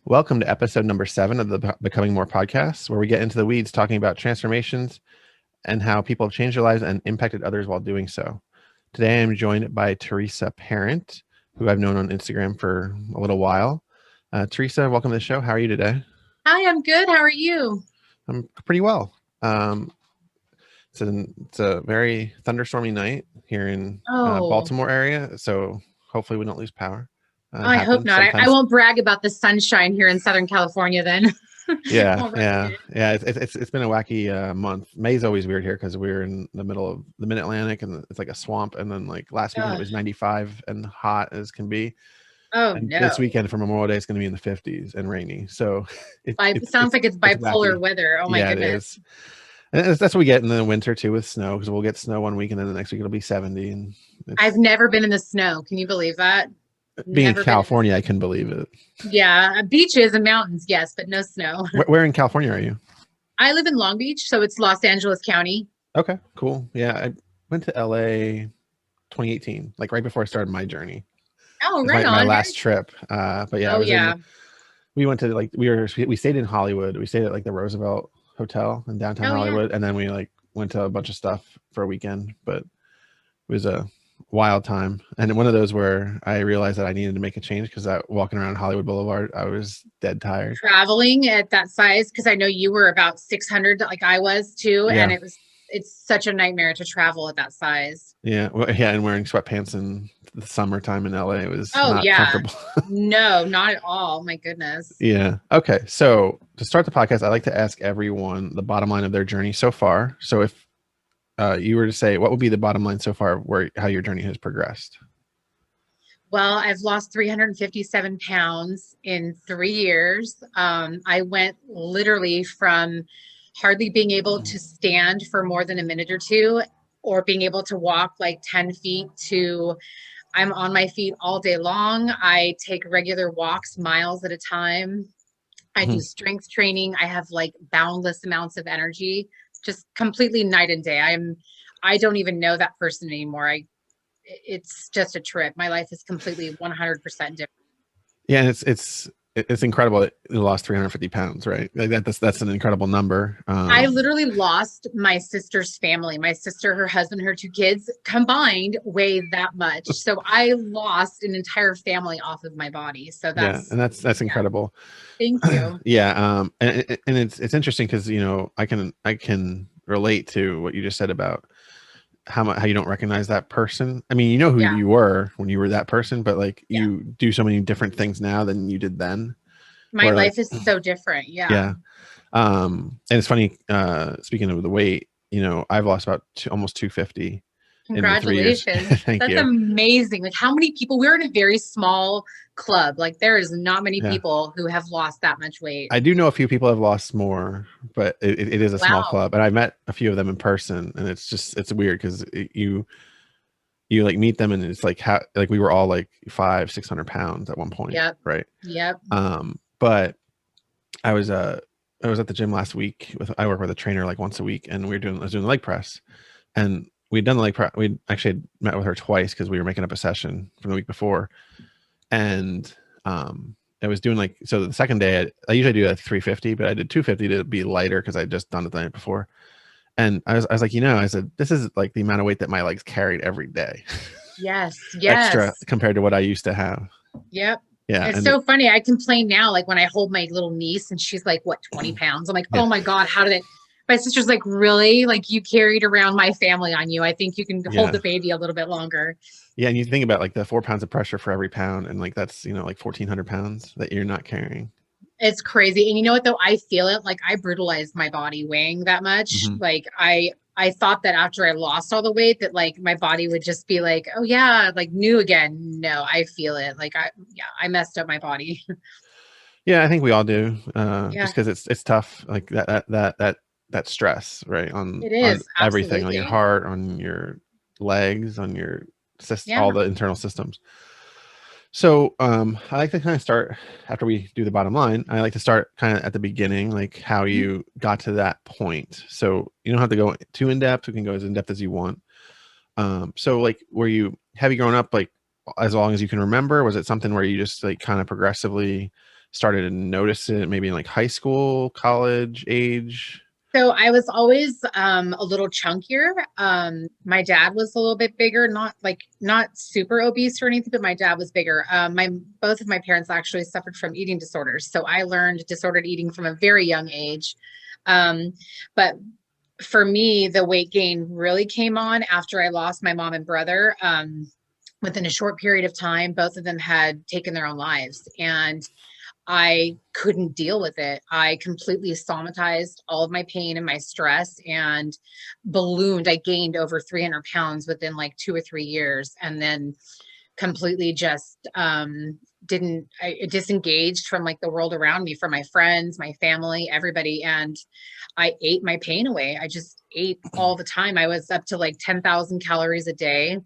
Welcome to episode number 7 of the Becoming More podcast, where we get into the weeds talking about transformations and how people have changed their lives and impacted others while doing so. Today, I'm joined by Teresa Parent, who I've known on Instagram for a little while. Teresa, welcome to the show. How are you today? Hi, I'm good. How are you? I'm pretty well. It's a very thunderstormy night here in Oh, Baltimore area, so hopefully we don't lose power. It I hope happens not. I sometimes. won't brag about the sunshine here in Southern California then. Yeah, I'll risk yeah, it. yeah. It's been a wacky month. May's always weird here because we're in the middle of the Mid Atlantic and it's like a swamp. And then like last weekend it Ugh. was 95 and hot as can be. Oh And this no. weekend for Memorial Day it's going to be in the 50s and rainy. So Sounds like it's it's bipolar wacky. weather. Oh my Yeah, it goodness. is. And that's what we get in the winter too with snow, because we'll get snow one week and then the next week it'll be 70. And I've it's never been in the snow. Can you believe that? being in Never been in the California, I can believe it. Yeah, beaches and mountains, yes, but no snow. Where in California are you? I live in Long Beach, so it's Los Angeles County. Okay, cool. Yeah, I went to LA 2018, like right before I started my journey. Oh, It's right my on. last trip. But yeah, I Oh was yeah. we went to like, we stayed in Hollywood. We stayed at like the Roosevelt Hotel in downtown Oh yeah. Hollywood. And then we like went to a bunch of stuff for a weekend, but it was a wild time. And one of those where I realized that I needed to make a change because walking around Hollywood Boulevard, I was dead tired. Traveling at that size, because I know you were about 600 like I was too, and Yeah. it's such a nightmare to travel at that size. Yeah. Well, yeah. And wearing sweatpants in the summertime in LA was Oh not yeah. comfortable. No, not at all. My goodness. Yeah. Okay. So to start the podcast, I like to ask everyone the bottom line of their journey so far. So if you were to say, what would be the bottom line so far, how your journey has progressed? Well, I've lost 357 pounds in 3 years. I went literally from hardly being able to stand for more than a minute or two, or being able to walk like 10 feet, to I'm on my feet all day long. I take regular walks, miles at a time. I do Mhm. strength training. I have like boundless amounts of energy, just completely night and day. I don't even know that person anymore. It's just a trip. My life is completely 100% different. Yeah, and it's incredible that you lost 350 pounds, right? Like that's an incredible number. I literally lost my sister's family. My sister, her husband, her 2 kids combined weigh that much. So I lost an entire family off of my body. So Yeah, and that's yeah, incredible. thank you. Yeah, and it's interesting because I can relate to what you just said about how you don't recognize that person. I mean, you know who Yeah, you were when you were that person, but like yeah. you do so many different things now than you did then. My Where like, life is so different. Yeah. yeah. And it's funny, speaking of the weight, I've lost about almost 250 in the 3 years. Congratulations. Thank That's you. amazing. Like, how many people? We're in a very small club. Like, there is not many Yeah. people who have lost that much weight. I do know a few people have lost more, but it is a small Wow. club. And I met a few of them in person, and it's weird because you like meet them and it's like like we were all like 500-600 pounds at one point. Yep. Right. Yep. But I was at the gym last week I work with a trainer like once a week, and I was doing the leg press, and we'd done the leg press. We actually had met with her twice because we were making up a session from the week before. And I was doing like, so the second day I usually do like 350, but I did 250 to be lighter because I'd just done it the night before. And I was like, I said, this is like the amount of weight that my legs carried every day. Yes. Extra Yes. compared to what I used to have. Yep. Yeah. It's And so funny. I complain now, like when I hold my little niece and she's like, what, 20 pounds? I'm like, yeah, oh my God, how did it? My sister's like, really? Like, you carried around my family on you. I think you can hold yeah. the baby a little bit longer. Yeah. And you think about like the 4 pounds of pressure for every pound. And like, that's, like 1,400 pounds that you're not carrying. It's crazy. And you know what though? I feel it. Like, I brutalized my body weighing that much. Mhm. Like, I thought that after I lost all the weight that like my body would just be like, oh yeah, like new again. No, I feel it. Like, I messed up my body. Yeah. I think we all do. Yeah, Just because it's tough. Like that stress, right? it On is. everything, on your Absolutely. heart, on your legs, on your Yeah. all the internal systems. So I like to kind of start after we do the bottom line. I like to start kind of at the beginning, like how Mhm. you got to that point. So you don't have to go too in depth. You can go as in depth as you want. So like, have you grown up like as long as you can remember? Was it something where you just like kind of progressively started to notice it maybe in like high school, college age? So I was always a little chunkier. My dad was a little bit bigger, not super obese or anything, but my dad was bigger. My both of my parents actually suffered from eating disorders, so I learned disordered eating from a very young age. But for me, the weight gain really came on after I lost my mom and brother. Within a short period of time, both of them had taken their own lives, and I couldn't deal with it. I completely somatized all of my pain and my stress and ballooned. I gained over 300 pounds within like 2 or 3 years, and then completely just didn't, I disengaged from like the world around me, from my friends, my family, everybody. And I ate my pain away. I just ate all the time. I was up to like 10,000 calories a day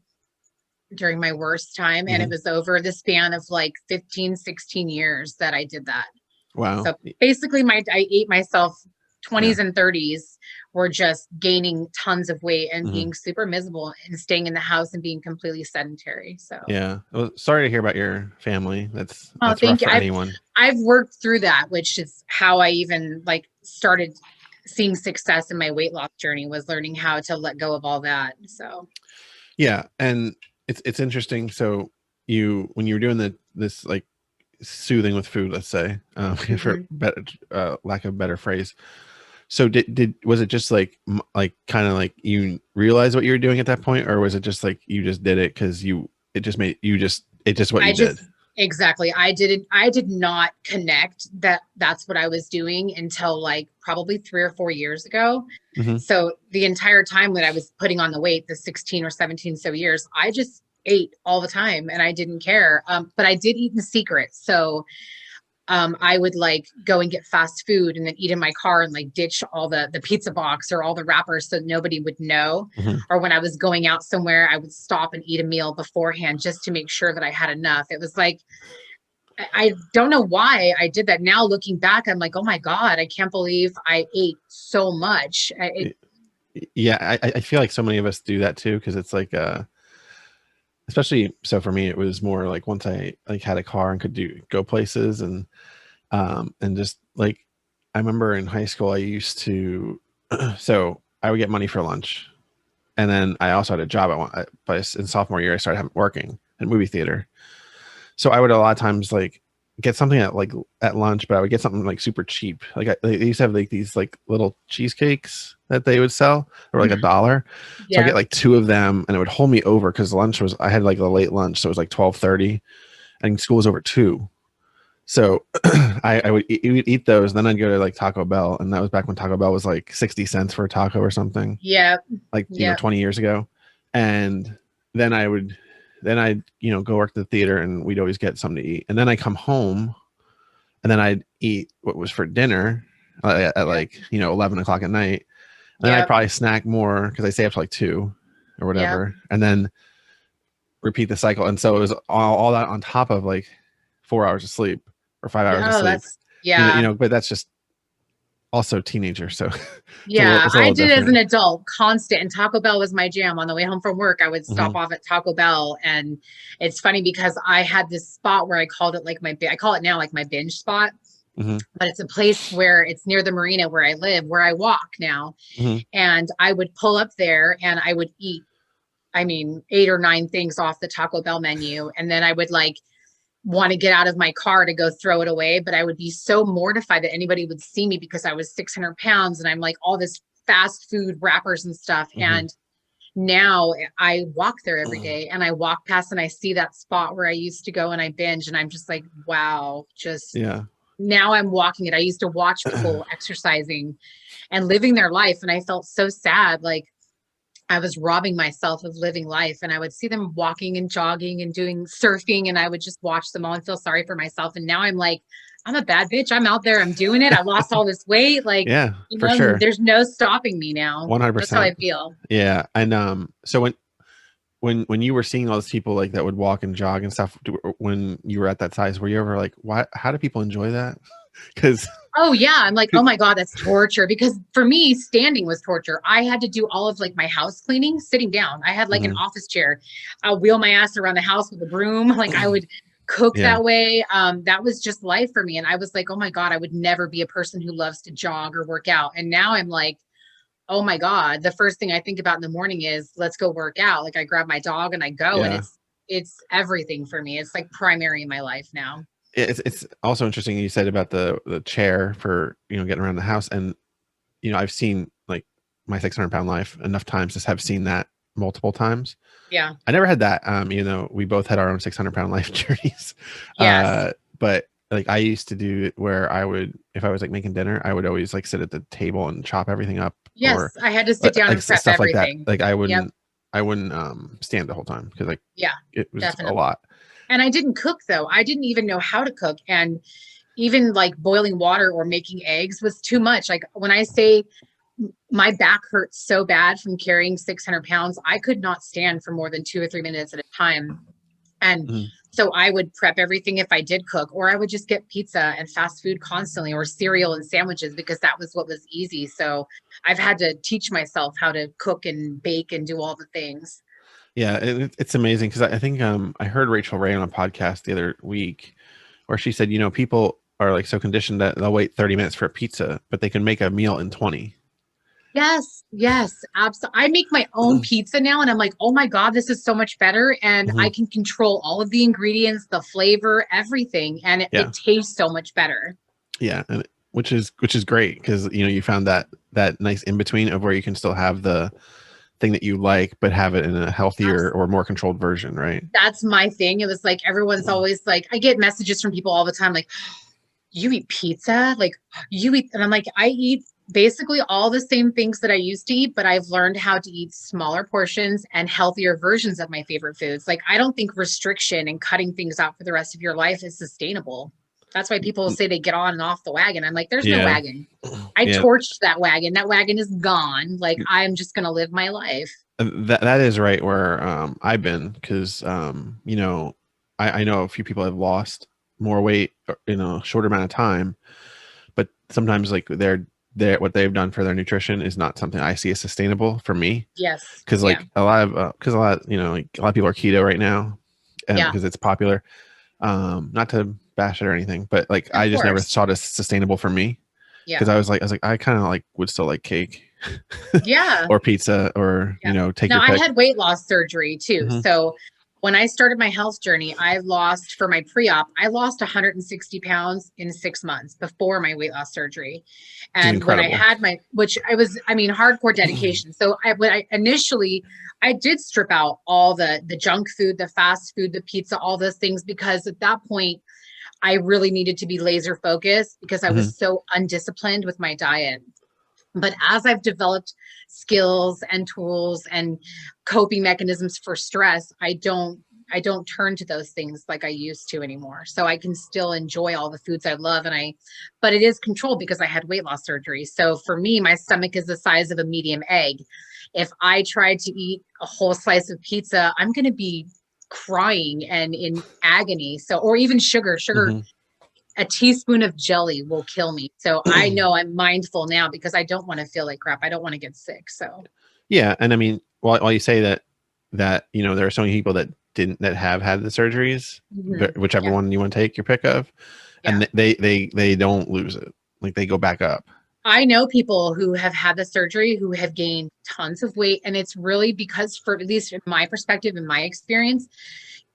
during my worst time. And it Mhm. was over the span of like 15, 16 years that I did that. Wow. So basically I ate myself. Yeah. 20s and 30s were just gaining tons of weight and Mhm. being super miserable and staying in the house and being completely sedentary. So, Yeah. Well, sorry to hear about your family. That's oh, that's rough thank you. for anyone. I've worked through that, which is how I even like started seeing success in my weight loss journey, was learning how to let go of all that. So, Yeah, and it's interesting. So you when you were doing this like soothing with food, let's say, for mhm. better lack of a better phrase. So did was it just like like kind of like you realized what you were doing at that point, or was it just like you just did it because you it just made you just it just what I you did? just exactly. I did not connect that that's what I was doing until like probably 3 or 4 years ago. Hmm. So the entire time that I was putting on the weight, the 16 or 17 so years, I just ate all the time and I didn't care. But I did eat in secret. So I would like go and get fast food and then eat in my car and like ditch all the pizza box or all the wrappers so nobody would know. Hmm. Or when I was going out somewhere, I would stop and eat a meal beforehand just to make sure that I had enough. It was like, I don't know why I did that. Now looking back, I'm like, oh my God, I can't believe I ate so much. Yeah, I feel like so many of us do that too because it's like especially so for me it was more like once I like had a car and could do go places and just like I remember in high school I used to so I would get money for lunch and then I also had a job but in sophomore year I started working in movie theater, so I would a lot of times like get something at like at lunch, but I would get something like super cheap. Like they used to have like these like little cheesecakes that they would sell or like $1. So I Yeah. get like two of them and it would hold me over because lunch was I had like a late lunch, so it was like 12:30 and school was over 2. So I would eat those, and then I'd go to like Taco Bell, and that was back when Taco Bell was like 60 cents for a taco or something, Yeah. like Yeah. 20 years ago. And then I would then I'd go work at the theater, and we'd always get something to eat. And then I come home, and then I'd eat what was for dinner at Yeah. like 11 o'clock at night. And then I'd Yeah. probably snack more because I stay up to like 2 or Yeah. whatever, and then repeat the cycle. And so it was all that on top of like 4 hours of sleep or 5 hours of Oh, sleep. that's, yeah. But that's just also teenager, so Yeah, it's a I little did as an different. adult, constant, and Taco Bell was my jam. On the way home from work, I would Hmm. stop off at Taco Bell, and it's funny because I had this spot where I called it like I call it now like my binge spot, Hmm. but it's a place where it's near the marina where I live, where I walk now, Hmm. and I would pull up there and I would eat, I mean, 8 or 9 things off the Taco Bell menu, and then I would like want to get out of my car to go throw it away. But I would be so mortified that anybody would see me because I was 600 pounds and I'm like all this fast food wrappers and stuff. Hmm. And now I walk there every day and I walk past and I see that spot where I used to go and I binge. And I'm just like, wow, just Yeah. now I'm walking it. I used to watch people exercising and living their life. And I felt so sad. Like, I was robbing myself of living life, and I would see them walking and jogging and doing surfing, and I would just watch them all and feel sorry for myself. And now I'm like, I'm a bad bitch. I'm out there. I'm doing it. I lost all this weight. Like, Yeah, for sure. there's no stopping me now. That's how 100%. I feel. Yeah. And so when you were seeing all those people like that would walk and jog and stuff when you were at that size, were you ever like, why how do people enjoy that? Because Oh yeah. I'm like, oh my God, that's torture. Because for me, standing was torture. I had to do all of like my house cleaning sitting down. I had like an office chair. I'll wheel my ass around the house with a broom. Like I would cook Yeah. that way. That was just life for me. And I was like, oh my God, I would never be a person who loves to jog or work out. And now I'm like, oh my God, the first thing I think about in the morning is let's go work out. Like I grab my dog and I go, and Yeah. it's everything for me. It's like primary in my life now. It's also interesting you said about the chair for, getting around the house. And, I've seen like my 600-pound life enough times to have seen that multiple times. Yeah. I never had that. We both had our own 600-pound life journeys. Yes. But like I used to do it where I would, if I was like making dinner, I would always like sit at the table and chop everything up, or Yes. I had to sit down like and prep stuff like that. everything. Like Yep. I wouldn't stand the whole time because like Yeah, it was a definitely. lot. And I didn't cook though. I didn't even know how to cook. And even like boiling water or making eggs was too much. Like when I say my back hurts so bad from carrying 600 pounds, I could not stand for more than 2 or 3 minutes at a time. And Mhm. so I would prep everything if I did cook, or I would just get pizza and fast food constantly, or cereal and sandwiches, because that was what was easy. So I've had to teach myself how to cook and bake and do all the things. Yeah, it's amazing because I think I heard Rachel Ray on a podcast the other week where she said, people are like so conditioned that they'll wait 30 minutes for a pizza, but they can make a meal in 20. Yes, yes, absolutely. I make my own pizza now, and I'm like, oh my God, this is so much better. And I Mhm. can control all of the ingredients, the flavor, everything, and it Yeah. tastes so much better. Yeah, and which is great because you found that nice in between of where you can still have the thing that you like, but have it in a healthier or more controlled version, right? That's my thing. It was like everyone's always like, I get messages from people all the time, like, you eat pizza? Like, you eat, and I'm like, I eat basically all the same things that I used to eat, but I've learned how to eat smaller portions and healthier versions of my favorite foods. Like, I don't think restriction and cutting things out for the rest of your life is sustainable. That's why people say they get on and off the wagon. I'm like, there's no Yeah, wagon. I yeah. torched that wagon. That wagon is gone. Like, I'm just going to live my life. That is right where I've been because I know a few people have lost more weight in a shorter amount of time, but sometimes like they're what they've done for their nutrition is not something I see as sustainable for me. Yes. Because Yeah. like because a lot like a lot of people are keto right now, and Yeah. because it's popular. Not to bash it or anything, but like Of I just never course. saw it as sustainable for me Yeah. because I was like I kind of like would still like cake Yeah. or pizza or Yeah. take Now your I pick. had weight loss surgery too. Hmm. So when I started my health journey, I lost for my pre-op, I lost 160 pounds in 6 months before my weight loss surgery. Which is And when I incredible. had my, which I was, I mean, hardcore dedication. So when I initially, I did strip out all the junk food, the fast food, the pizza, all those things, because at that point, I really needed to be laser focused because I Hmm. was so undisciplined with my diet. But as I've developed skills and tools and coping mechanisms for stress, I don't turn to those things like I used to anymore. So I can still enjoy all the foods I love, but it is controlled because I had weight loss surgery. So for me, my stomach is the size of a medium egg. If I try to eat a whole slice of pizza, I'm going to be crying and in agony. So, or even sugar, Hmm. a teaspoon of jelly will kill me. So I know I'm mindful now because I don't want to feel like crap. I don't want to get sick. So Yeah, and I mean, while you say that there are so many people that have had the surgeries, whichever yeah, one you want to take your pick of, yeah. and they don't lose it, like they go back up. I know people who have had the surgery who have gained tons of weight. And it's really because, for at least in my perspective, in my experience,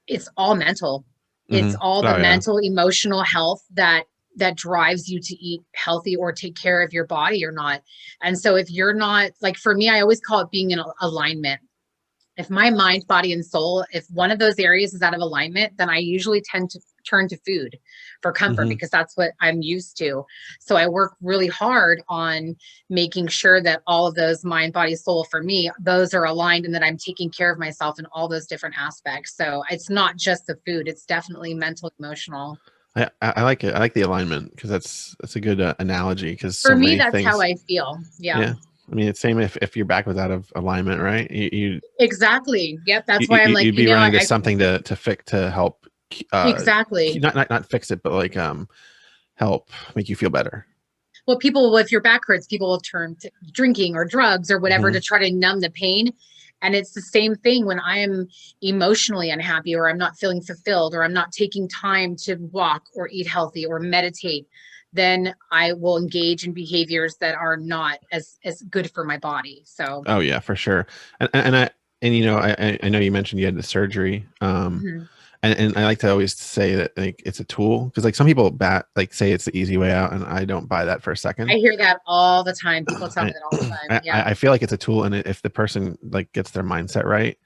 it's all mental. It's Hmm. all the Oh yeah. mental, emotional health that drives you to eat healthy or take care of your body or not. And so if you're not, like, for me, I always call it being in alignment. If my mind, body, and soul, if one of those areas is out of alignment, then I usually tend to turn to food for comfort Hmm. because that's what I'm used to. So I work really hard on making sure that all of those mind, body, soul for me, those are aligned, and that I'm taking care of myself in all those different aspects. So it's not just the food, it's definitely mental, emotional. I like it. I like the alignment because that's a good analogy because For so me, many that's how things. I feel. Yeah, Yeah, I mean it's same if your back was out of alignment, right? exactly. Yep. That's why I'm like, You'd be I, running to I something to fix to help exactly. not fix it, but like help make you feel better. Well, people, if your back hurts, people will turn to drinking or drugs or whatever Hmm. to try to numb the pain. And it's the same thing when I am emotionally unhappy, or I'm not feeling fulfilled, or I'm not taking time to walk or eat healthy or meditate, then I will engage in behaviors that are not as good for my body. So, Oh yeah, for sure. And you know, I know you mentioned you had the surgery. mhm. And I like to always say that like it's a tool, because like some people like say it's the easy way out, and I don't buy that for a I second. hear that all the time. People tell me I, that all the time. Yeah. I feel like it's a tool, and if the person like gets their mindset right,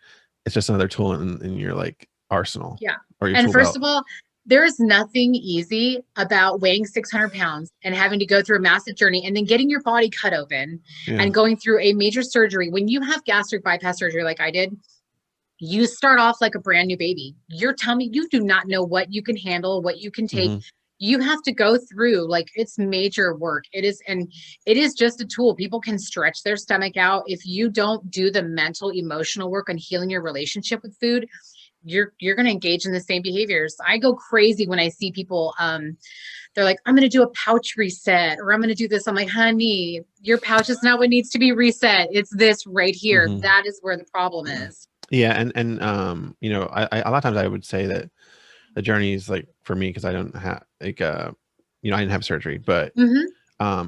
it's just another tool in your like arsenal Yeah. or your And tool first belt. of all, there is nothing easy about weighing 600 pounds and having to go through a massive journey and then getting your body cut open Yeah. and going through a major surgery. When you have gastric bypass surgery, like I did, you start off like a brand new baby. Your tummy, you do not know what you can handle, what you can take. Hmm. You have to go through, like, it's major work. It is, and it is just a tool. People can stretch their stomach out. If you don't do the mental, emotional work on healing your relationship with food, you're going to engage in the same behaviors. I go crazy when I see people, they're like, I'm going to do a pouch reset, or I'm going to do this. I'm like, honey, your pouch is not what needs to be reset. It's this right here. Hmm. That is where the problem is. Yeah, and you know, I a lot of times I would say that the journey is like for me, because I don't have like you know, I didn't have surgery, but Hmm.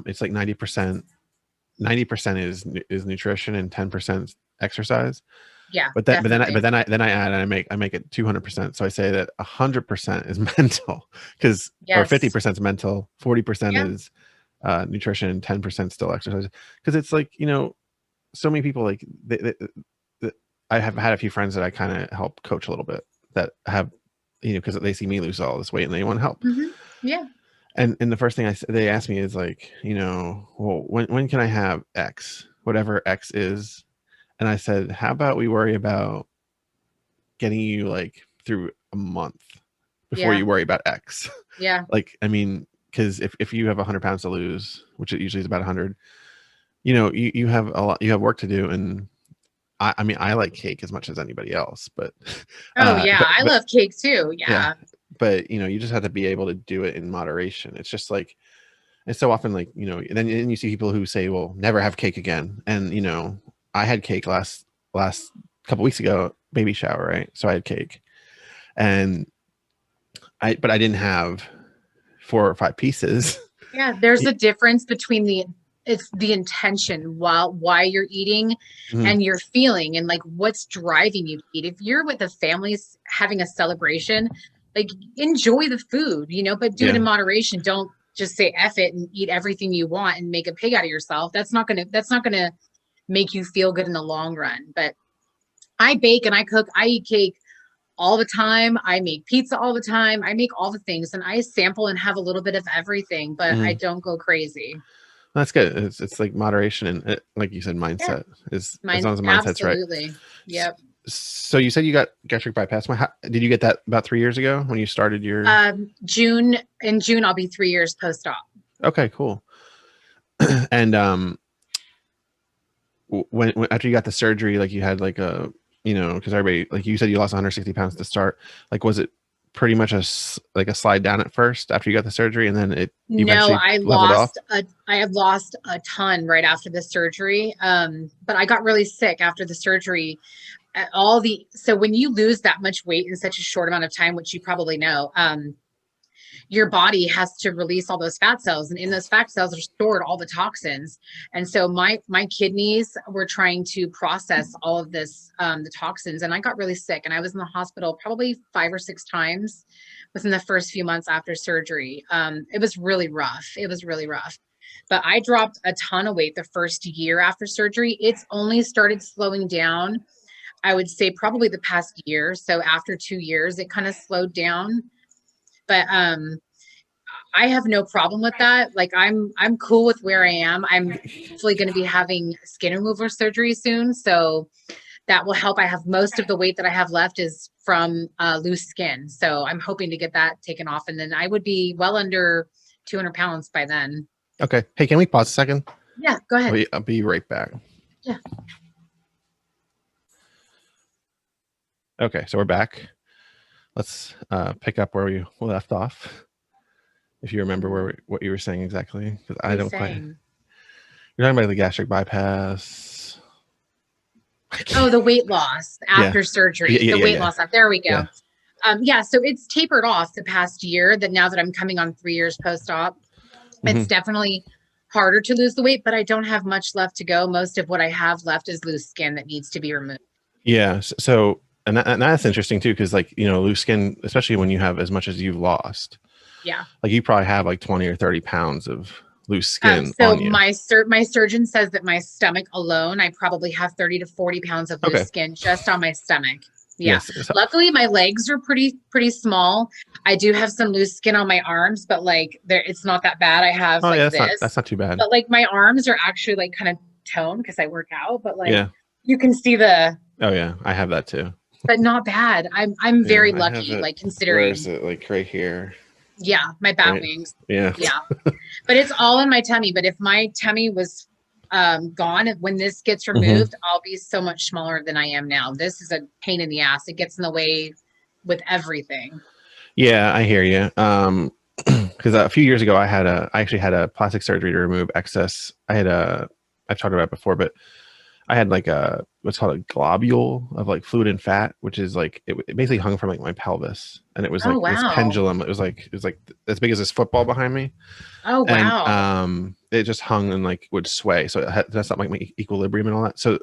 it's like 90% is nutrition and 10% exercise. Yeah, But definitely. then I add, and I make it 200%. So I say that 100% is mental, because or Yes. 50% is mental, 40% Yeah. is nutrition, and 10% still exercise. Because it's like, you know, so many people like I have had a few friends that I kind of help coach a little bit, that have, you know, because they see me lose all this weight and they want to help. Hmm. Yeah. And the first thing they ask me is like, you know, well, when can I have X, whatever X is? And I said, how about we worry about getting you like through a month before Yeah. you worry about X. Yeah. Like, I mean, because if you have 100 pounds to lose, which it usually is about 100, you know, you have a lot, you have work to do. And I mean, I like cake as much as anybody else, but, Oh, yeah. I but love cake too. yeah, Yeah. but you know, you just have to be able to do it in moderation. It's just like, it's so often like, you know, and then you see people who say, well, never have cake again. And, you know, I had cake last couple weeks ago, baby shower, right? So I had cake, and but I didn't have 4 or 5 pieces. Yeah. There's a difference between it's the intention while why you're eating Mhm. and your feeling and like what's driving you to eat. If you're with a family having a celebration, like enjoy the food, but do it in Yeah. moderation. Don't just say F it and eat everything you want and make a pig out of yourself. That's not gonna make you feel good in the long run. But I bake and I cook, I eat cake all the time. I make pizza all the time. I make all the things and I sample and have a little bit of everything, but I Mhm. don't go crazy. That's good. It's like moderation, and like you said, Yeah, mindset is, as mine long as the mindset's right. absolutely. S- Yep. So you said you got gastric bypass. Did you get that about 3 years ago when you started your? In June I'll be 3 years post-op. Okay, cool. And when after you got the surgery, like you had like a, you know, because everybody, like you said, you lost 160 pounds to start. Like, was it pretty much like a slide down at first after you got the surgery, and then it No, eventually leveled off? I have lost a ton right after the surgery. But I got really sick after the surgery. So when you lose that much weight in such a short amount of time, which you probably know, your body has to release all those fat cells, and in those fat cells are stored all the toxins. And so my kidneys were trying to process all of this, the toxins, and I got really sick, and I was in the hospital probably 5 or 6 times within the first few months after surgery. It was really rough. It was really rough. But I dropped a ton of weight the first year after surgery. It's only started slowing down, I would say, probably the past year. So after 2 years it kind of slowed down. But I have no problem with that. Like I'm cool with where I am. I'm hopefully going to be having skin removal surgery soon, so that will help. I have most of the weight that I have left is from loose skin, so I'm hoping to get that taken off, and then I would be well under 200 pounds by then. Okay. Hey, can we pause a second? Yeah, go ahead. I'll be right back. Yeah. Okay, so we're back. Let's pick up where we left off. If you remember what you were saying exactly, because What are I you don't quite. saying? You're talking about the gastric bypass. Oh, the weight loss Yeah. after Yeah. surgery, Yeah. the Yeah. weight Yeah. loss. There we Yeah. go. Yeah, so it's tapered off the past year that now that I'm coming on 3 years post-op, it's Hmm. definitely harder to lose the weight, but I don't have much left to go. Most of what I have left is loose skin that needs to be removed. Yeah. So, and that's interesting too, because like, loose skin, especially when you have as much as you've lost, Yeah. like you probably have like 20 or 30 pounds of loose skin So on you. my surgeon says that my stomach alone, I probably have 30 to 40 pounds of loose Okay. skin just on my stomach. Yeah. Yes. So, Luckily, my legs are pretty small. I do have some loose skin on my arms, but like there, it's not that bad. I have oh like yeah, that's this, not too bad. but like my arms are actually like kind of toned because I work out, but like Yeah. you can see the, Oh yeah, I have that too. but not bad. I'm Yeah, very I have lucky, it. like Where is considering. it? Like right here, Yeah, my bat right? wings. Yeah. Yeah. But it's all in my tummy. But if my tummy was gone, when this gets Hmm. removed, I'll be so much smaller than I am now. This is a pain in the ass. It gets in the way with everything. Yeah, I hear you. Because a few years ago, I actually had a plastic surgery to remove excess. I've talked about it before, but I had like a what's called a globule of like fluid and fat, which is like it basically hung from like my pelvis, and it was Oh like this wow. pendulum. It was like as big as this football behind me, Oh and wow. it just hung and like would sway, so that's not like my equilibrium and all that. So it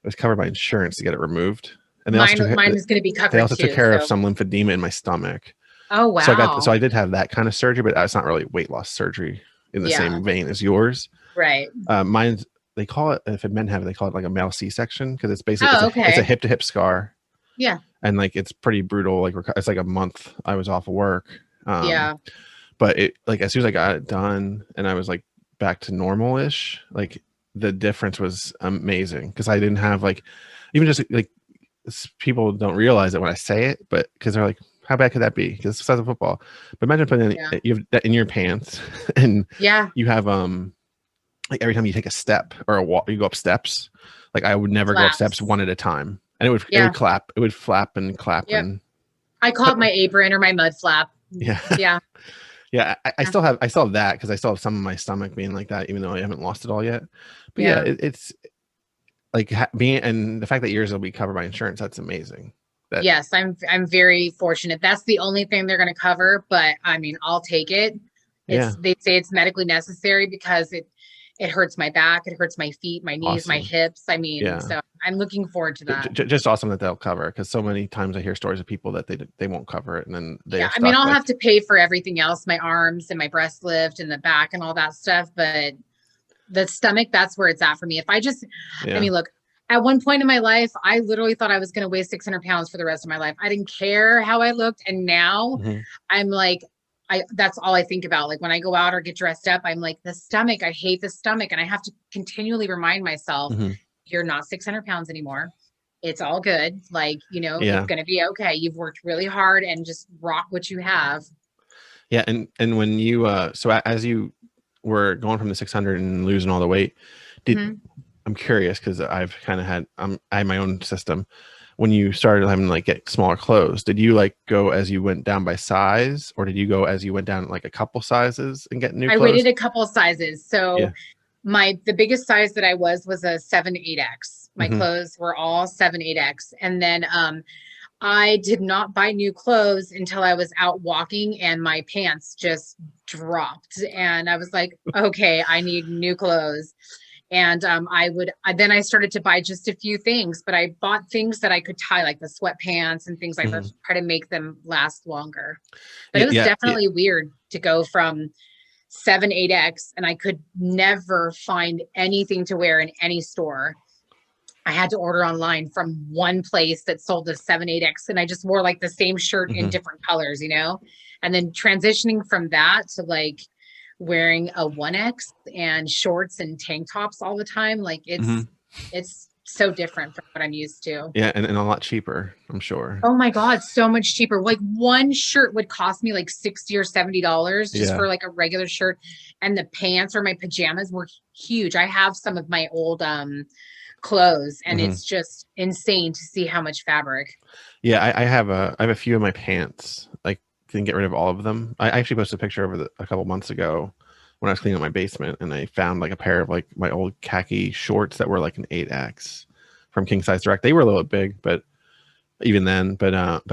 was covered by insurance to get it removed, and Mine is going to be they covered also took too. care of So some lymphedema in my stomach. oh So wow. I did have that kind of surgery, but it's not really weight loss surgery in the Yeah. same vein as yours. Right. Mine's they call it, if men have it, they call it like a male C-section, because it's basically Oh it's a okay. hip to hip scar, Yeah. and like it's pretty brutal. Like it's like a month I was off of work, um, Yeah. but it like as soon as I got it done and I was like back to normal-ish, like the difference was amazing, because I didn't have like even just like people don't realize it when I say it, but because they're like, how bad could that be? Because it's the size of football. But imagine putting Yeah. you have that in your pants, and Yeah. you have like every time you take a step or a walk, you go up steps. Like I would never go up steps Flaps. one at a time, and it Yeah. would clap, it would flap and clap, Yep. and I call it my apron or my mud flap. yeah, Yeah. yeah. I Yeah. still have that, because I still have some of my stomach being like that, even though I haven't lost it all yet. But yeah, Yeah. it's like being, and the fact that yours will be covered by insurance, that's amazing. That Yes, I'm very fortunate. That's the only thing they're going to cover, but I mean, I'll take it. yeah, They say it's medically necessary because it hurts my back, it hurts my feet, my knees, my awesome. hips. I mean, Yeah. so I'm looking forward to that. Just awesome that they'll cover it, because so many times I hear stories of people that they won't cover it, and then they Yeah, are I mean, stuck I'll like have to pay for everything else, my arms and my breast lift and the back and all that stuff, but the stomach, that's where it's at for me. If I just, I yeah. mean, look, at one point in my life, I literally thought I was going to weigh 600 pounds for the rest of my life. I didn't care how I looked. And now Hmm. I'm like, that's all I think about. Like when I go out or get dressed up, I'm like, the stomach, I hate the stomach. And I have to continually remind myself, Hmm. you're not 600 pounds anymore. It's all good. Like, it's Yeah. going to be okay. You've worked really hard and just rock what you have. Yeah, and when you as you were going from the 600 and losing all the weight, did Mhm. I'm curious, because I've kind of had I had my own system. When you started having to like get smaller clothes, did you like go as you went down by size, or did you go as you went down like a couple sizes and get new I clothes? waited a couple of sizes. So Yeah. the biggest size that I was a 7-8X. My Hmm. clothes were all 7-8X. And then I did not buy new clothes until I was out walking and my pants just dropped. And I was like, okay, I need new clothes. And then I started to buy just a few things, but I bought things that I could tie, like the sweatpants and things like that, Hmm. to try to make them last longer. But Yeah, it was yeah, yeah. definitely weird to go from 7-8X and I could never find anything to wear in any store. I had to order online from one place that sold the 7-8X and I just wore like the same shirt in Hmm. different colors. And then transitioning from that to like wearing a 1X and shorts and tank tops all the time, like Hmm. it's so different from what I'm used to. Yeah, and a lot cheaper, I'm sure. Oh my God, so much cheaper. Like one shirt would cost me like $60 or $70 just Yeah. for like a regular shirt. And the pants or my pajamas were huge. I have some of my old clothes and Hmm. it's just insane to see how much fabric. Yeah, I have a few of my pants. Like, didn't get rid of all of them. I actually posted a picture a couple months ago when I was cleaning up my basement, and I found like a pair of like my old khaki shorts that were like an 8X, from King Size Direct. They were a little bit big, but even then, but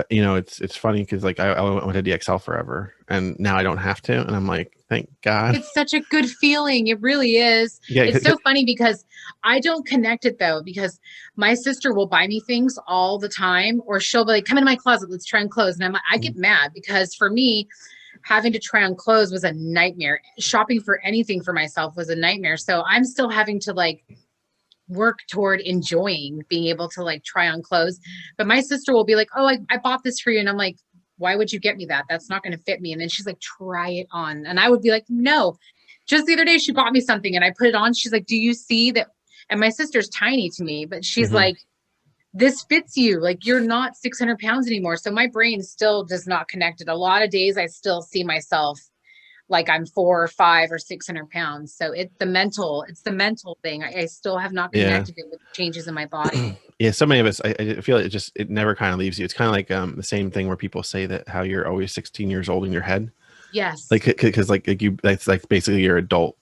you know, it's funny because like I went to DXL forever, and now I don't have to, and I'm like, thank God. It's such a good feeling. It really is. Yeah, It's so funny because I don't connect it though, because my sister will buy me things all the time, or she'll be like, come into my closet, let's try on clothes. And I get mad because for me, having to try on clothes was a nightmare. Shopping for anything for myself was a nightmare. So I'm still having to like work toward enjoying being able to like try on clothes. But my sister will be like, oh, I bought this for you. And I'm like, why would you get me that? That's not going to fit me. And then she's like, try it on. And I would be like, no. Just the other day, she bought me something and I put it on. She's like, do you see that? And my sister's tiny to me, but she's like, this fits you. Like, you're not 600 pounds anymore. So my brain still does not connect it. A lot of days I still see myself like I'm 4 or 5 or 600 pounds. So it's the mental thing. I still have not connected it with changes in my body. Yeah, so many of us, I feel it never kind of leaves you. It's kind of like the same thing where people say that how you're always 16 years old in your head. Yes. Like, because like you, that's like basically you're adult.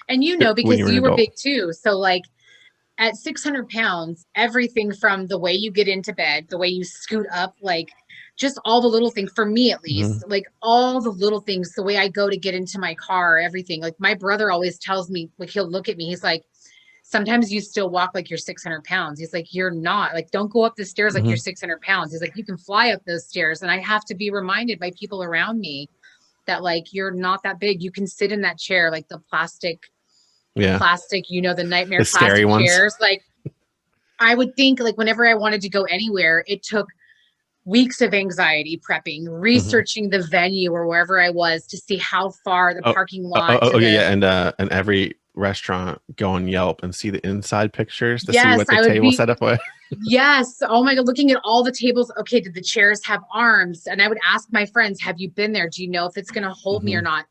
And you know, because you were adult. big too. So like at 600 pounds, everything from the way you get into bed, the way you scoot up, like just all the little things, for me at least, like all the little things, the way I go to get into my car, everything. Like my brother always tells me, like he'll look at me, he's like, sometimes you still walk like you're 600 pounds. He's like, you're not. Like, don't go up the stairs like you're 600 pounds. He's like, you can fly up those stairs. And I have to be reminded by people around me that like, you're not that big. You can sit in that chair, like the plastic, you know, the nightmare the scary plastic chairs. Ones. Like I would think like whenever I wanted to go anywhere, it took weeks of anxiety prepping, researching the venue or wherever I was to see how far the parking lot. And every restaurant go on Yelp and see the inside pictures to see what the table setup was. Yes. Oh my God. Looking at all the tables. Okay. Did the chairs have arms? And I would ask my friends, have you been there? Do you know if it's going to hold me or not?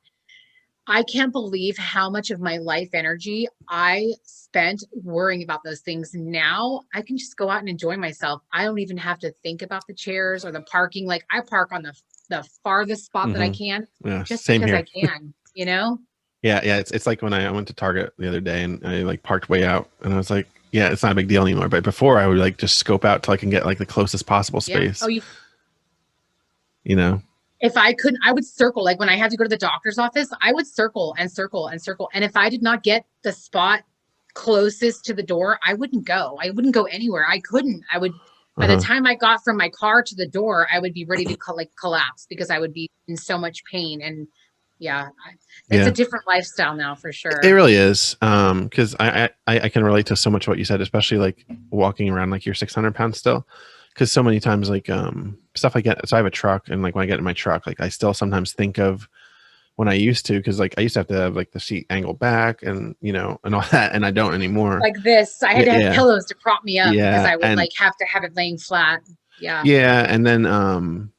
I can't believe how much of my life energy I spent worrying about those things. Now I can just go out and enjoy myself. I don't even have to think about the chairs or the parking. Like I park on the farthest spot that I can, just because I can, you know? Yeah. It's like when I went to Target the other day and I like parked way out and I was like, yeah, it's not a big deal anymore. But before I would like just scope out till I can get like the closest possible space. Oh, you know? If I couldn't, I would circle. Like when I had to go to the doctor's office, I would circle and circle and circle. And if I did not get the spot closest to the door, I wouldn't go. I wouldn't go anywhere. I couldn't. I would, by the time I got from my car to the door, I would be ready to collapse because I would be in so much pain. And it's a different lifestyle now for sure. It really is. Because I can relate to so much of what you said, especially like walking around like you're 600 pounds still. Because so many times, like stuff I get, so I have a truck, and like when I get in my truck, like I still sometimes think of when I used to, because like I used to have like the seat angled back, and you know, and all that, and I don't anymore. Like this, I had to have pillows to prop me up because I would like have to have it laying flat. Yeah, and then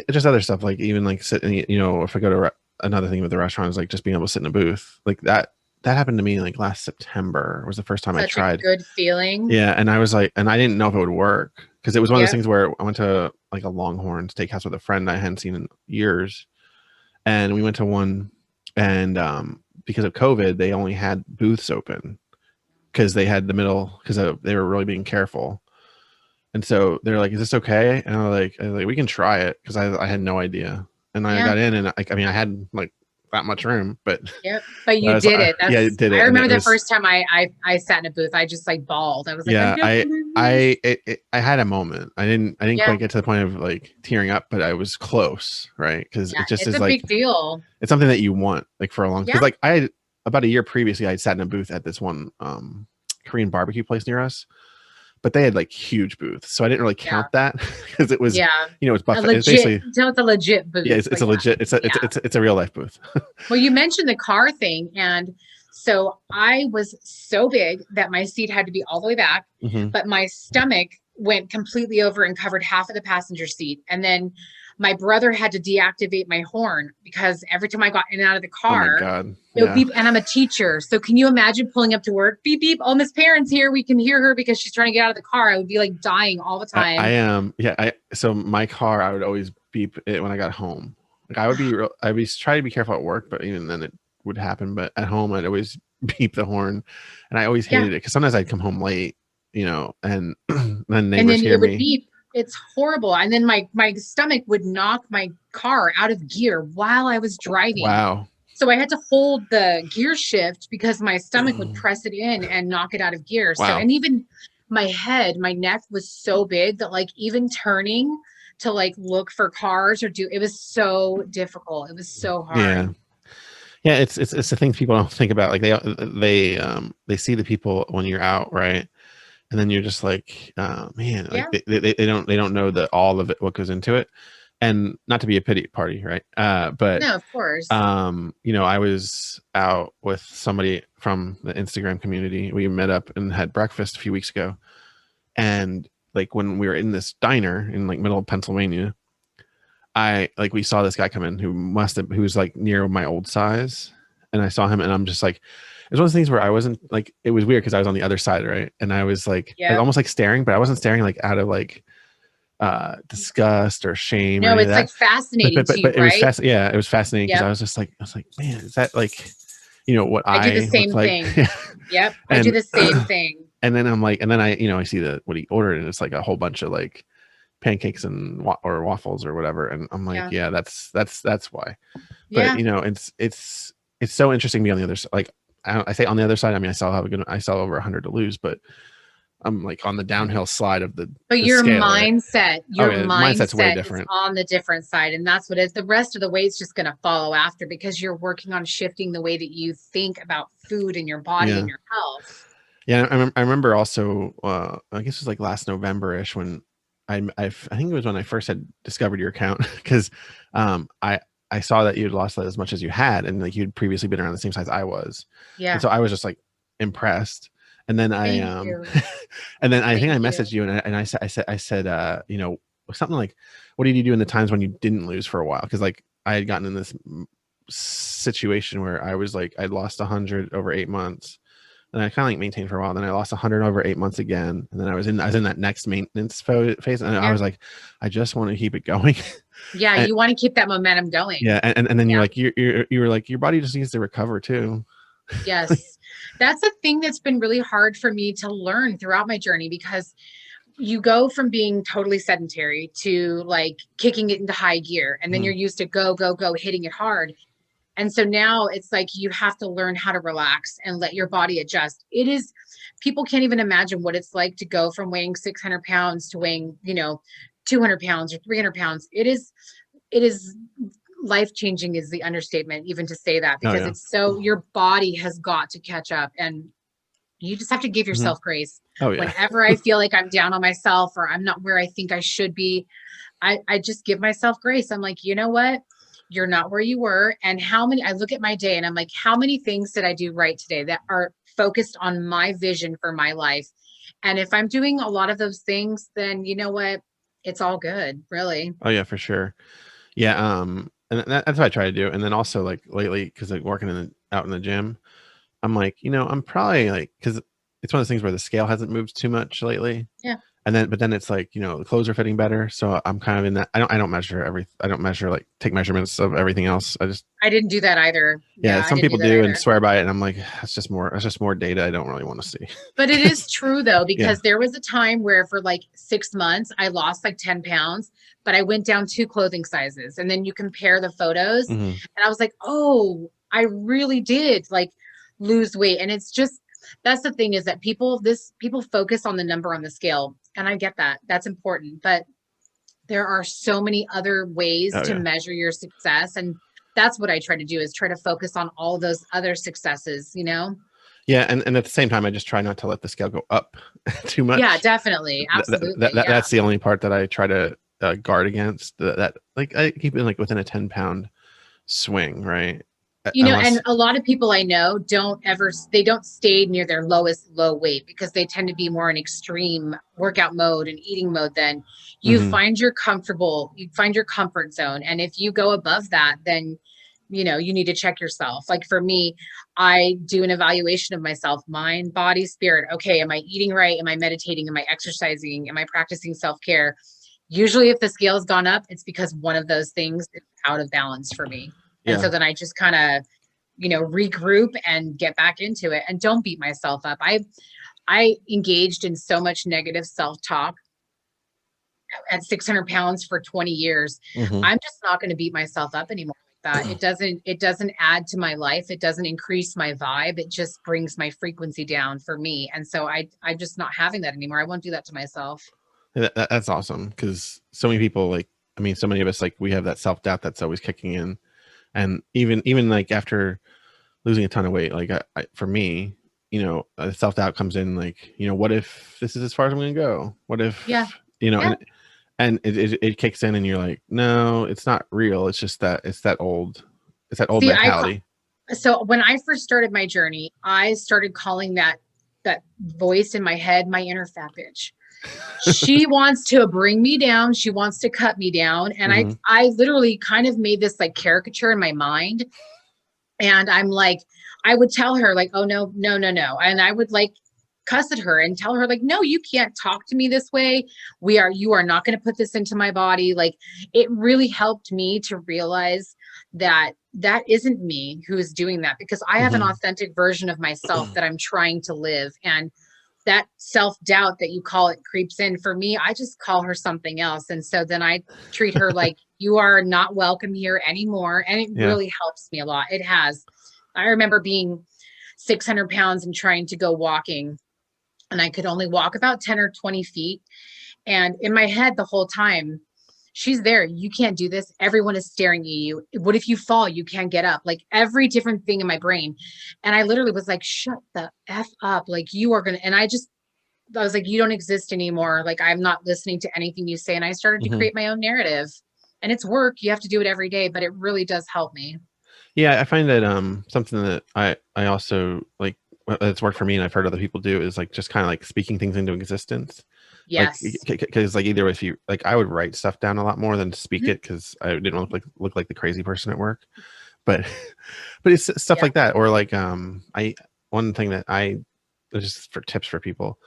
just other stuff like even like sitting, you know, if I go to another thing with the restaurant is like just being able to sit in a booth like that. That happened to me like last September was the first time I tried. A good feeling. Yeah, and I was like, and I didn't know if it would work. Because it was one of those things where I went to like a Longhorn steakhouse with a friend I hadn't seen in years. And we went to one, and because of COVID, they only had booths open because they had the middle, because they were really being careful. And so they're like, is this okay? And I was like, we can try it, because I had no idea. And I got in, and I mean, I had like that much room, but but you did it. I did it. I remember the first time I sat in a booth, I just like bawled. I was like, I had a moment. I didn't quite get to the point of like tearing up, but I was close, right? Because it just is a big deal. It's something that you want like for a long. Because like I had about a year previously, I sat in a booth at this one Korean barbecue place near us. But they had like huge booths, so I didn't really count that because it was, you know, it's buffet. It's basically, it's a legit booth. Yeah, it's a legit. It's a real life booth. Well, you mentioned the car thing, and so I was so big that my seat had to be all the way back, but my stomach went completely over and covered half of the passenger seat, and then my brother had to deactivate my horn because every time I got in and out of the car, it would beep. And I'm a teacher. So can you imagine pulling up to work? Beep, beep. Oh, Miss Parent's here. We can hear her because she's trying to get out of the car. I would be like dying all the time. I am. Yeah. So my car, I would always beep it when I got home. Like I would try to be careful at work, but even then it would happen. But at home, I'd always beep the horn, and I always hated it because sometimes I'd come home late. you know, and then And neighbors then hear it would me. beep. It's horrible. And then my stomach would knock my car out of gear while I was driving. Wow. So I had to hold the gear shift because my stomach would press it in and knock it out of gear. So, Wow. and even my head, my neck was so big that like even turning to like look for cars or do, it was so difficult. It was so hard. Yeah. Yeah, it's the things people don't think about. Like they see the people when you're out, right? And then you're just like, man, like Yeah. they don't know the all of it, what goes into it. And not to be a pity party, right? But No, of course. you know, I was out with somebody from the Instagram community. We met up and had breakfast a few weeks ago. And like when we were in this diner in like middle of Pennsylvania, we saw this guy come in who was like near my old size. And I saw him and I'm just like, it was one of those things where I wasn't like, it was weird because I was on the other side, right? And I was like, I was Yeah. almost like staring, but I wasn't staring like out of like disgust or shame or No, any of it's that. like fascinating to you, But it was right? yeah, it was fascinating because Yep. I was like, man, is that like, you know, what I do the I look same like? thing. Yep. I do and the same thing. and then I'm like, and then I, you know, I see what he ordered and it's like a whole bunch of like pancakes and or waffles or whatever. And I'm like, Yeah. yeah, that's why. But Yeah. you know, it's so interesting to be on the other side. Like I say on the other side, I mean, I still have over 100 to lose, but I'm like on the downhill slide of But the scale, right? Oh your yeah, mindset's way mindset is different. on the different side. And that's what it is. The rest of the weight's just going to follow after because you're working on shifting the way that you think about food and your body and Yeah. your health. Yeah, I remember also. I guess it was like last November-ish when I think it was when I first had discovered your account because I saw that you'd lost as much as you had, and like you'd previously been around the same size I was, and Yeah. so I was just like impressed. And then Thank you. and then I think Thank I you. messaged you and I said you know, something like, what did you do in the times when you didn't lose for a while? Because like I had gotten in this situation where I was like I'd lost 100 over 8 months. And I kind of like maintained for a while. Then I lost 100 over 8 months again. And then I was in that next maintenance phase. And I Yeah. was like, I just want to keep it going. Yeah. and You want to keep that momentum going. yeah. And then you're Yeah. like, you were like, your body just needs to recover too. Yes. That's a thing that's been really hard for me to learn throughout my journey because you go from being totally sedentary to like kicking it into high gear and then Mhm. you're used to go go go hitting it hard. And so now it's like you have to learn how to relax and let your body adjust. It is, people can't even imagine what it's like to go from weighing 600 pounds to weighing, 200 pounds or 300 pounds. It is life changing is the understatement, even to say that, Oh because yeah. it's so, your body has got to catch up and you just have to give Mhm. yourself grace. Oh yeah. Whenever I feel like I'm down on myself or I'm not where I think I should be, I just give myself grace. I'm like, you know what? You're not where you were. And I look at my day and I'm like, how many things did I do right today that are focused on my vision for my life? And if I'm doing a lot of those things, then you know what? It's all good, really. Oh yeah, for sure. Yeah. And that's what I try to do. And then also like lately, because like working out in the gym, I'm like, you know, I'm probably like, because it's one of those things where the scale hasn't moved too much lately. Yeah. And then, but then it's like, you know, the clothes are fitting better. So I'm kind of in that. I don't measure I don't measure like take measurements of everything else. I just, I didn't do that either. yeah, Yeah, I some didn't do people that do and either. swear by it. And I'm like, that's just more data I don't really want to see. But it is true though, Yeah. because there was a time where for like 6 months, I lost like 10 pounds, but I went down 2 clothing sizes. And then you compare the photos, Hmm. and I was like, oh, I really did like lose weight. And it's just, that's the thing is that people focus on the number on the scale. And I get that. That's important. But there are so many other ways Oh to yeah. measure your success. And that's what I try to do is try to focus on all those other successes, you know? Yeah. And at the same time, I just try not to let the scale go up too Yeah, much. definitely. Absolutely. Yeah. That's the only part that I try to guard against that like I keep it like within a 10-pound swing, right? And Unless, a lot of people I know they don't stay near their lowest low weight because they tend to be more in extreme workout mode and eating mode. Then mhm. you find your comfort zone. And if you go above that, then, you need to check yourself. Like for me, I do an evaluation of myself, mind, body, spirit. Okay. Am I eating right? Am I meditating? Am I exercising? Am I practicing self-care? Usually if the scale has gone up, it's because one of those things is out of balance for me. And so Yeah. then I just kind of, regroup and get back into it and don't beat myself up. I engaged in so much negative self-talk at 600 pounds for 20 years. Hmm. I'm just not going to beat myself up anymore like that. It doesn't add to my life. It doesn't increase my vibe. It just brings my frequency down for me. And so I'm just not having that anymore. I won't do that to myself. That's awesome, because so many people, like, I mean, so many of us, like, we have that self-doubt that's always kicking in. And even like after losing a ton of weight, like for me, self-doubt comes in, like, what if this is as far as I'm gonna go? What Yeah. if, Yeah. and it kicks in, and you're like, no, it's not real. It's just that it's that old See, mentality. so when I first started my journey, I started calling that voice in my head my inner fat bitch. She wants to bring me down. She wants to cut me down. And I Hmm. I literally kind of made this like caricature in my mind. And I'm like, I would tell her like, oh no, no, no, no. And I would like cuss at her and tell her like, no, you can't talk to me this way. You are not going to put this into my body. Like it really helped me to realize that that isn't me who is doing that, because I have an Hmm. authentic version of myself that I'm trying to live. And that self-doubt that you call it creeps in. For me, I just call her something else. And so then I treat her like you are not welcome here anymore. And it Yeah. really helps me a lot. It has. I remember being 600 pounds and trying to go walking, and I could only walk about 10 or 20 feet. And in my head the whole time, she's there. You can't do this. Everyone is staring at you. What if you fall? You can't get up. Like every different thing in my brain. And I literally was like, shut the F up. Like you are going to, and I was like, you don't exist anymore. Like I'm not listening to anything you say. And I started to Hmm. create my own narrative, and it's work. You have to do it every day, but it really does help me. Yeah, I find that something that I also like, that's worked for me, and I've heard other people do, is like just kind of like speaking things into existence. Like, Yes. because like either if you like, I would write stuff down a lot more than speak Mhm. it, because I didn't look like the crazy person at work. But but it's stuff Yeah. like that, or like I one thing that I just for tips for people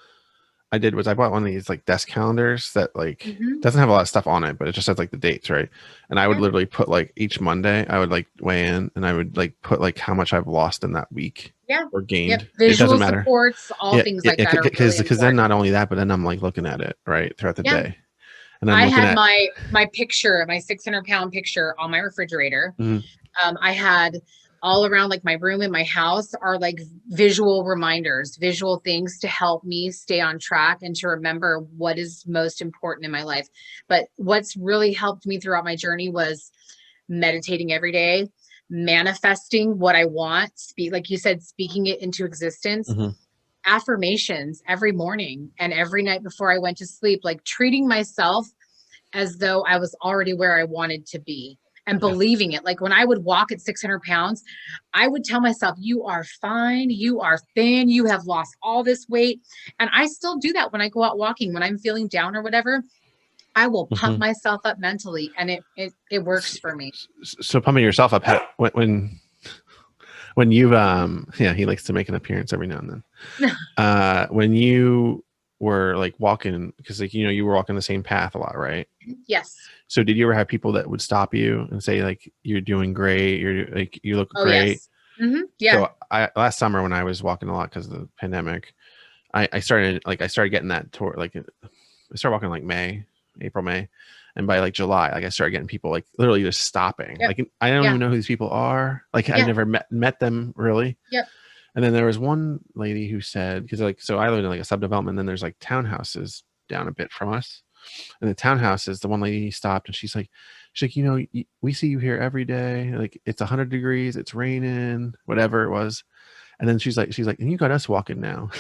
I did was I bought one of these like desk calendars that like Hmm. doesn't have a lot of stuff on it, but it just has like the dates, right? And I would Yeah. literally put like each Monday, I would like weigh in, and I would like put like how much I've lost in that week Yeah. or Yep. gained. It doesn't Visual matter. supports, all Yeah, things yeah, like that are really because then important. not only that, but then I'm like looking at it right throughout the Yeah. day, and I'm I looking had at. my picture, my 600-pound picture on my refrigerator. Mhm. I had all around like my room and my house are like visual reminders, visual things to help me stay on track and to remember what is most important in my life. But what's really helped me throughout my journey was meditating every day, manifesting what I want, speak, like you said, speaking it into existence, Mhm. affirmations every morning and every night before I went to sleep, like treating myself as though I was already where I wanted to be and Yeah. believing it. Like when I would walk at 600 pounds, I would tell myself, you are fine. You are thin. You have lost all this weight. And I still do that when I go out walking, when I'm feeling down or whatever. I will pump Mhm. myself up mentally, and it works for me. So pumping yourself up, when you've yeah, he likes to make an appearance every now and then. When you were like walking, because like you were walking the same path a lot, right? Yes. So did you ever have people that would stop you and say like, you're doing great, you're like, you look Oh, great? yes. Yeah. So I last summer when I was walking a lot because of the pandemic, I started getting that toward like, I started walking like April, May, and by like July, like I started getting people like literally just stopping. Yep. Like I don't Yeah. even know who these people are. Like I've Yeah. never met them really. Yep. And then there was one lady who said, because like, so I live in like a subdevelopment, and then there's like townhouses down a bit from us. And the townhouses, the one lady stopped, and she's like, we see you here every day. Like it's 100 degrees, it's raining, whatever it was. And then she's like, and you got us walking now.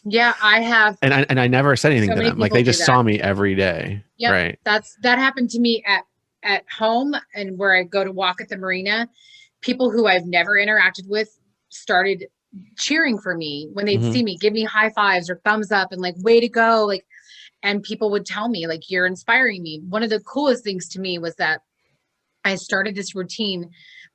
Yeah. I have And I never said anything so to many them. Like people they do just that. saw me every day. Yep. Right. That happened to me at home and where I go to walk at the marina. People who I've never interacted with started cheering for me when they'd Hmm. see me, give me high fives or thumbs up and like, way to go. Like, and people would tell me, like, you're inspiring me. One of the coolest things to me was that I started this routine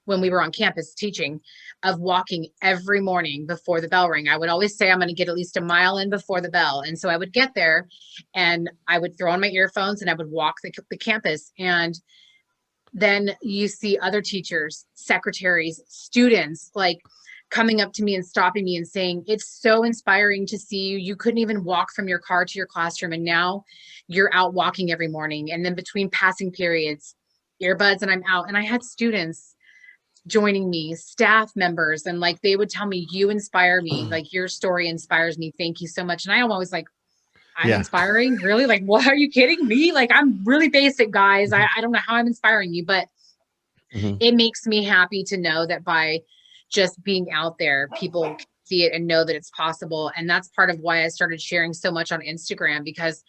when we were on campus teaching of walking every morning before the bell rang. I would always say I'm going to get at least a mile in before the bell. And so I would get there and I would throw on my earphones and I would walk the campus. And then you see other teachers, secretaries, students, like coming up to me and stopping me and saying, it's so inspiring to see you. You couldn't even walk from your car to your classroom, and now you're out walking every morning. And then between passing periods, earbuds, and I'm out. And I had students joining me, staff members, and like they would tell me, you inspire me, like your story inspires me, thank you so much. And I'm always like, I'm Yeah. inspiring? Really? Like, what, are you kidding me? Like, I'm really basic, guys. I don't know how I'm inspiring you, but it makes me happy to know that by just being out there, people can see it and know that it's possible. And that's part of why I started sharing so much on Instagram, because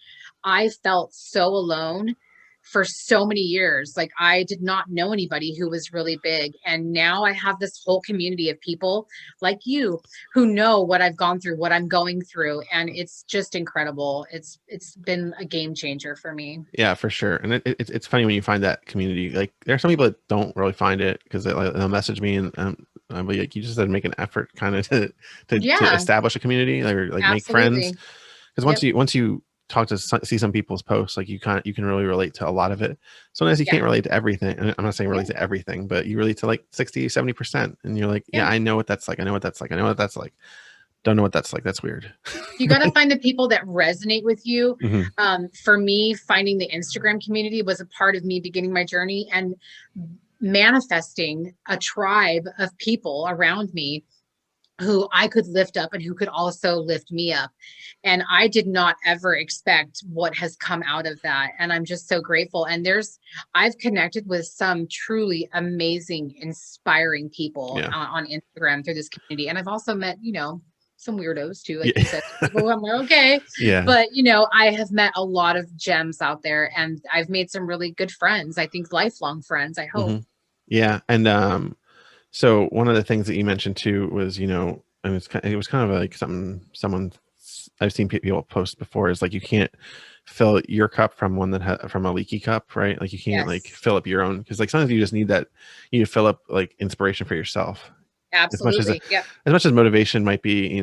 I felt so alone for so many years. Like, I did not know anybody who was really big. And now I have this whole community of people like you who know what I've gone through, what I'm going through. And it's just incredible. It's been a game changer for me. Yeah, for sure. And it's funny when you find that community. Like, there are some people that don't really find it because they'll message me and I'll be like, you just had to make an effort kind of to Yeah, establish a community, like make friends. absolutely. Because Yep. once you talk to see some people's posts, like you can really relate to a lot of it. Sometimes you Yeah. can't relate to everything. And I'm not saying Yeah. relate to everything, but you relate to like 60-70%. And you're like, Yeah. yeah, I know what that's like. I know what that's like. I know what that's like. Don't know what that's like. That's weird. You got to find the people that resonate with you. Hmm. For me, finding the Instagram community was a part of me beginning my journey and manifesting a tribe of people around me who I could lift up and who could also lift me up. And I did not ever expect what has come out of that. And I'm just so grateful. And I've connected with some truly amazing, inspiring people Yeah. on Instagram through this community. And I've also met, some weirdos too, like you Yeah. said, people who I'm like, okay. Yeah. But, I have met a lot of gems out there, and I've made some really good friends. I think lifelong friends, I hope. Hmm. Yeah. And so one of the things that you mentioned too was, and it was kind of like something someone I've seen people post before, is like, you can't fill your cup from one from a leaky cup, right? Like you can't like Yes, fill up your own, because like sometimes you just need that, you need to fill up like inspiration for yourself. As much absolutely. Yep. as much as motivation might be,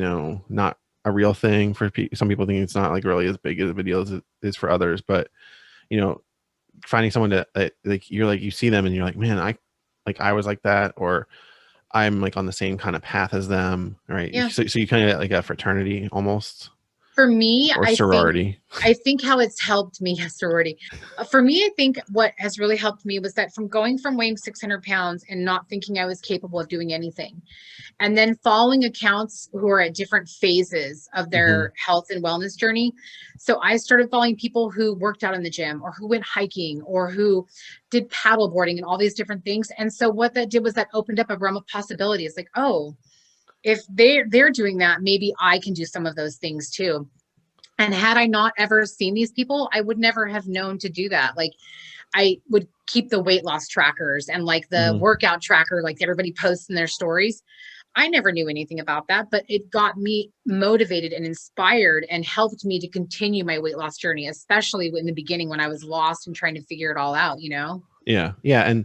not a real thing for some people, think it's not like really as big of a deal as it is for others, but you know finding someone like, you're like, you see them and you're like, man, I was like that, or I'm like on the same kind of path as them, right? Yeah. So you kind of get like a fraternity almost, For me, or I think sorority. I think how it's helped me, yes, sorority. For me, I think what has really helped me was that from going from weighing 600 pounds and not thinking I was capable of doing anything, and then following accounts who are at different phases of Hmm. their health and wellness journey. So I started following people who worked out in the gym, or who went hiking, or who did paddle boarding and all these different things. And so what that did was that opened up a realm of possibilities. Like, oh, if they're doing that, maybe I can do some of those things too. And had I not ever seen these people, I would never have known to do that. Like, I would keep the weight loss trackers and like the Hmm. workout tracker, like everybody posts in their stories. I never knew anything about that, but it got me motivated and inspired and helped me to continue my weight loss journey, especially in the beginning when I was lost and trying to figure it all out. Yeah. Yeah. And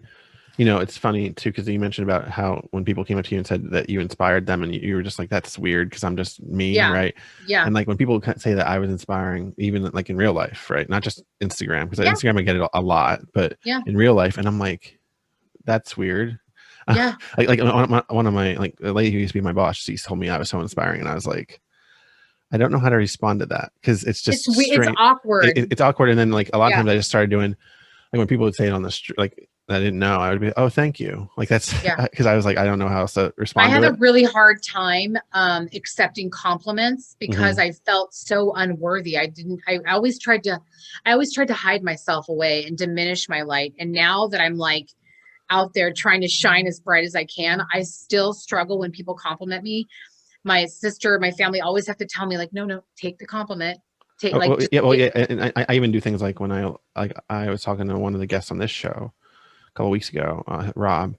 it's funny too, because you mentioned about how when people came up to you and said that you inspired them, and you were just like, that's weird because I'm just me, Yeah. right? Yeah. And like when people say that I was inspiring, even like in real life, right? Not just Instagram, because Yeah. Instagram I get it a lot, but Yeah. in real life, and I'm like, that's weird. Yeah. Like one of my like, the lady who used to be my boss, she told me I was so inspiring, and I was like, I don't know how to respond to that, because it's just It's strange. awkward. It's awkward, and then like a lot of Yeah. times I just started doing, like when people would say it on the street, like I didn't know, I would be, oh, thank you. Like that's Yeah. because I was like, I don't know how else to I respond to had a it. really hard time accepting compliments because Hmm. I felt so unworthy. I always tried to hide myself away and diminish my light. And now that I'm like out there trying to shine as bright as I can, I still struggle when people compliment me. My sister, my family always have to tell me, like, no, no, take the compliment. Take, Oh, like, just well, take yeah, and I even do things like when I was talking to one of the guests on this show a couple weeks ago, Rob.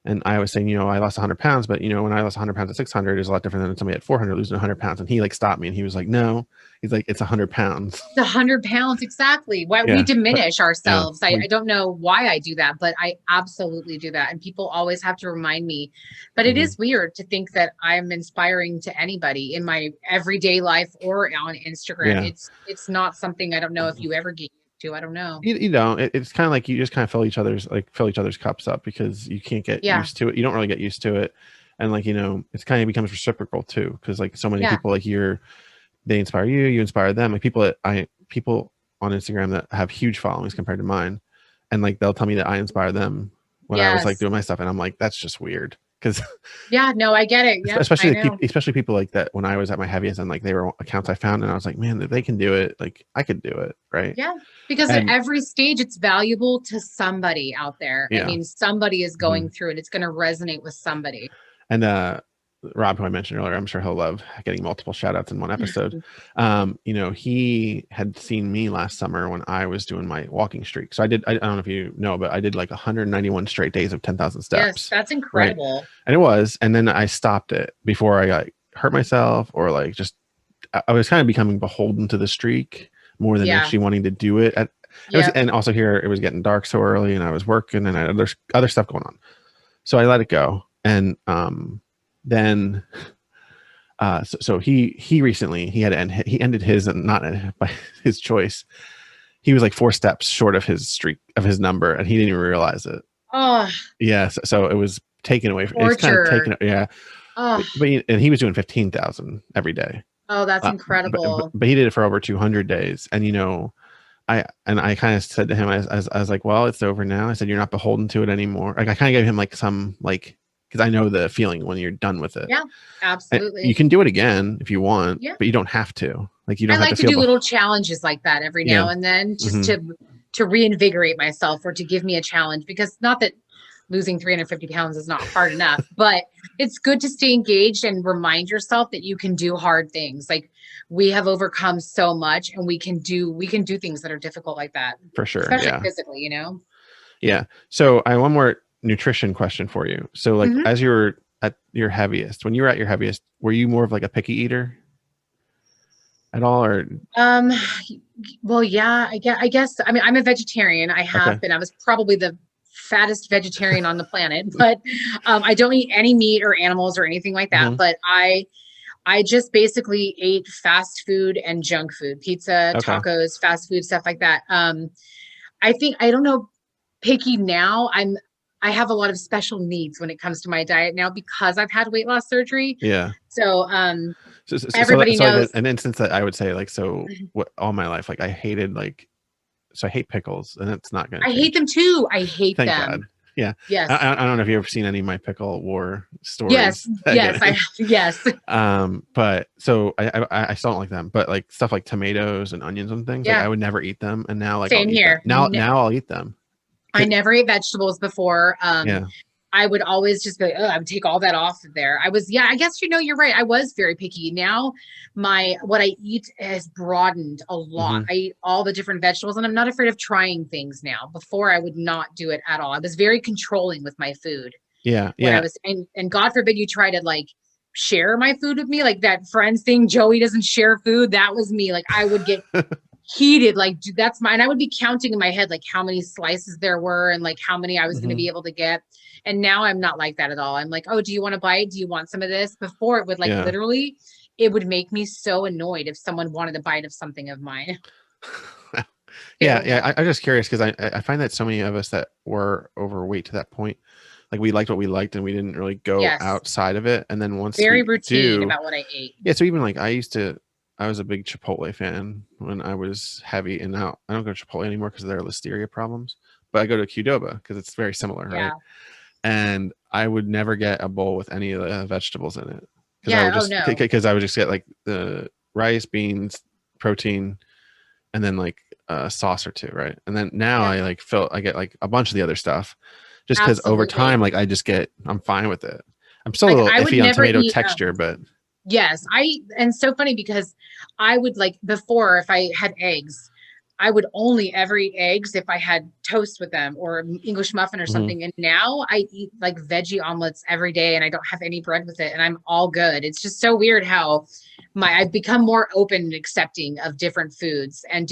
And I was saying, I lost 100 pounds, but when I lost 100 pounds at 600 is a lot different than somebody at 400 losing 100 pounds. And he like stopped me and he was like, no, he's like, it's 100 pounds. 100 pounds. Exactly. Why we Yeah. diminish Yeah. ourselves. I don't know why I do that, but I absolutely do that. And people always have to remind me. But it Hmm. is weird to think that I'm inspiring to anybody in my everyday life or on Instagram. Yeah. It's not something, I don't know if you ever get used to. I don't know. You know, it's kind of like you just kind of fill each other's cups up, because you can't get Yeah. used to it. You don't really get used to it. And like, it's kind of becomes reciprocal too. Cause like so many Yeah. people like they inspire you, you inspire them. Like people on Instagram that have huge followings compared to mine. And like, they'll tell me that I inspire them when I was like Yes. doing my stuff. And I'm like, that's just weird. Cause Yeah. No, I get it. Yep. I especially like know. especially people like that when I was at my heaviest and like they were accounts I found and I was like, man, if they can do it, like I could do it. Right. Yeah. Because at And every stage, it's valuable to somebody out there. I yeah. mean, somebody is Mhm. going through it. It's going to resonate with somebody. And Rob, who I mentioned earlier, I'm sure he'll love getting multiple shout outs in one episode. He had seen me last summer when I was doing my walking streak. So I don't know if you know, but I did like 191 straight days of 10,000 Yes, steps. that's Right. incredible. And it was, and then I stopped it before I like hurt myself or like just, I was kind of becoming beholden to the streak more than Yeah. actually wanting to do it. Yeah. And also here it was getting dark so early and I was working and I had other stuff going on. So I let it go. And, then so he recently he ended his, and not by his choice. He was like 4 steps short of his number and he didn't even realize it. Oh, Yeah, so it was taken away from, it's kind of torture. taken, yeah. Oh, And he was doing 15,000 every day. oh, that's incredible. But he did it for over 200 days. And I kind of said to him, I was like, well, it's over now. I said, you're not beholden to it anymore. Like I kind of gave him like some like, because I know the feeling when you're done with it. Yeah, And absolutely. you can do it again if you want, Yeah. but you don't have to. Like you I don't have like to to feel. do little challenges like that every now Yeah. and then just Hmm. to reinvigorate myself or to give me a challenge, because not that losing 350 pounds is not hard enough, but it's good to stay engaged and remind yourself that you can do hard things. Like we have overcome so much and we can do things that are difficult like that, For sure. especially Yeah. physically, you know? Yeah. So I have one more nutrition question for you. So like Mhm. as you're at your heaviest, when you were at your heaviest, were you more of like a picky eater at all, or Um, well, yeah, I guess, I mean, I'm a vegetarian. I okay? have been. I was probably the fattest vegetarian on the planet, but I don't eat any meat or animals or anything like that. Hmm. But I just basically ate fast food and junk food, pizza, Okay. tacos, fast food, stuff like that. I think I don't know, picky now. I have a lot of special needs when it comes to my diet now because I've had weight loss surgery. Yeah. So everybody So like knows. an instance that I would say like, so what all my life, like I hated like, so I hate pickles and it's not going to I hate change. them too. I hate Thank them. God. Yeah. Yes. I don't know if you've ever seen any of my pickle war Yes. stories. Yes. Again. Yes. But so I still don't like them, but like stuff like tomatoes and onions and things, like Yeah. I would never eat them. And now like I'll Same eat them. here. Now I'll eat them. I never ate vegetables before. Yeah. I would always just be like, oh, I would take all that off of there. Yeah, I guess, you're right. I was very picky. Now what I eat has broadened a lot. Hmm. I eat all the different vegetables and I'm not afraid of trying things now. Before I would not do it at all. I was very controlling with my food Yeah. when I Yeah. was, and God forbid you try to like share my food with me, like that Friends thing, Joey doesn't share food. That was me. Like I would get heated, like, dude, that's mine. I would be counting in my head, like how many slices there were and like how many I was going to Hmm. be able to get. And now I'm not like that at all. I'm like, oh, do you want a bite? Do you want some of this? Before it would like Yeah. literally, it would make me so annoyed if someone wanted a bite of something of mine. Yeah. Too. Yeah. I'm just curious because I find that so many of us that were overweight to that point, like we liked what we liked and we didn't really go Yes. outside of it. And then once Very we routine do, about what I ate. yeah. So even like I was a big Chipotle fan when I was heavy, and now I don't go to Chipotle anymore because of their listeria problems. But I go to Qdoba because it's very similar, right? Yeah. And I would never get a bowl with any of the vegetables in it Yeah. Oh no. because I would just get like the rice, beans, protein, and then like a sauce or two, right? And then now Yeah. I get like a bunch of the other stuff, just because over Absolutely. time, like I'm fine with it. I'm still a Like little I would iffy on never tomato eat. texture, but Yes, and so funny because I would like before if I had eggs, I would only ever eat eggs if I had toast with them or English muffin or mhm. something. And now I eat like veggie omelets every day and I don't have any bread with it and I'm all good. It's just so weird how I've become more open and accepting of different foods and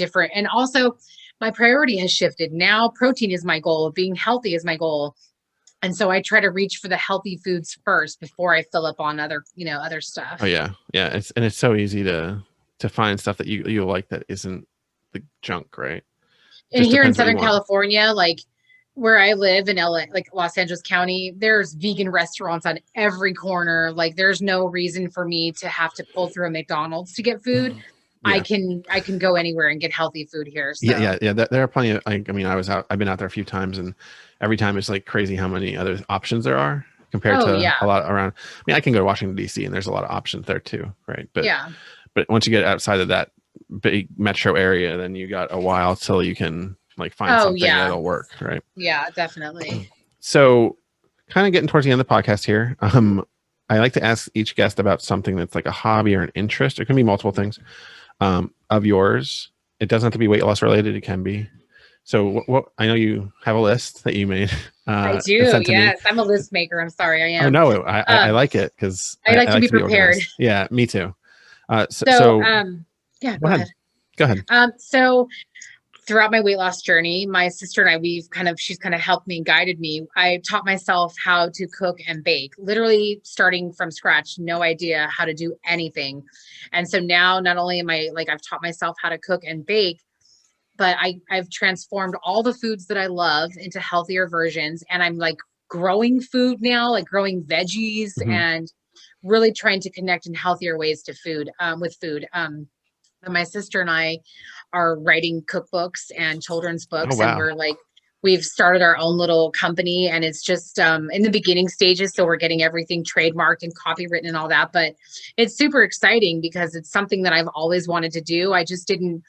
also my priority has shifted. Now protein is my goal, being healthy is my goal. And so I try to reach for the healthy foods first before I fill up on other Oh stuff. yeah, yeah. It's so easy to find stuff that you like that isn't the junk, right? And Just here in depends what you Southern want. California, like where I live in LA, like Los Angeles County, there's vegan restaurants on every corner. Like there's no reason for me to have to pull through a McDonald's to get food. I Yeah. can go anywhere and get healthy food here. Yeah, So, yeah, yeah. There are plenty of, like, I mean, I've been out there a few times, and every time it's like crazy how many other options there are compared oh to yeah, a lot around. I mean, I can go to Washington D.C. and there's a lot of options there too, right? yeah, But once you get outside of that big metro area, then you got a while till you can like find oh something yeah, that'll work, right? yeah, definitely. So, kind of getting towards the end of the podcast here. I like to ask each guest about something that's like a hobby or an interest. It can be multiple things of yours. It doesn't have to be weight loss related. It can be. So, what I know you have a list that you made I and do. sent to me. Yes, I'm a list maker. I'm sorry, I Oh am. no, I Um, like it because I like I to like be to be prepared. organized. Yeah, me too. So, So yeah, go go ahead. ahead. Go ahead. So throughout my weight loss journey, my sister and I, she's kind of helped me and guided me. I taught myself how to cook and bake, literally starting from scratch, no idea how to do anything. And so now not only am I like, I've taught myself how to cook and bake, but I've transformed all the foods that I love into healthier versions. And I'm like growing food now, like growing veggies Mhm. and really trying to connect in healthier ways to food, with food. And my sister and I are writing cookbooks and children's Oh books, and wow, we're like, we've started our own little company, and it's just in the beginning stages. So we're getting everything trademarked and copywritten and all that. But it's super exciting because it's something that I've always wanted to do. I just didn't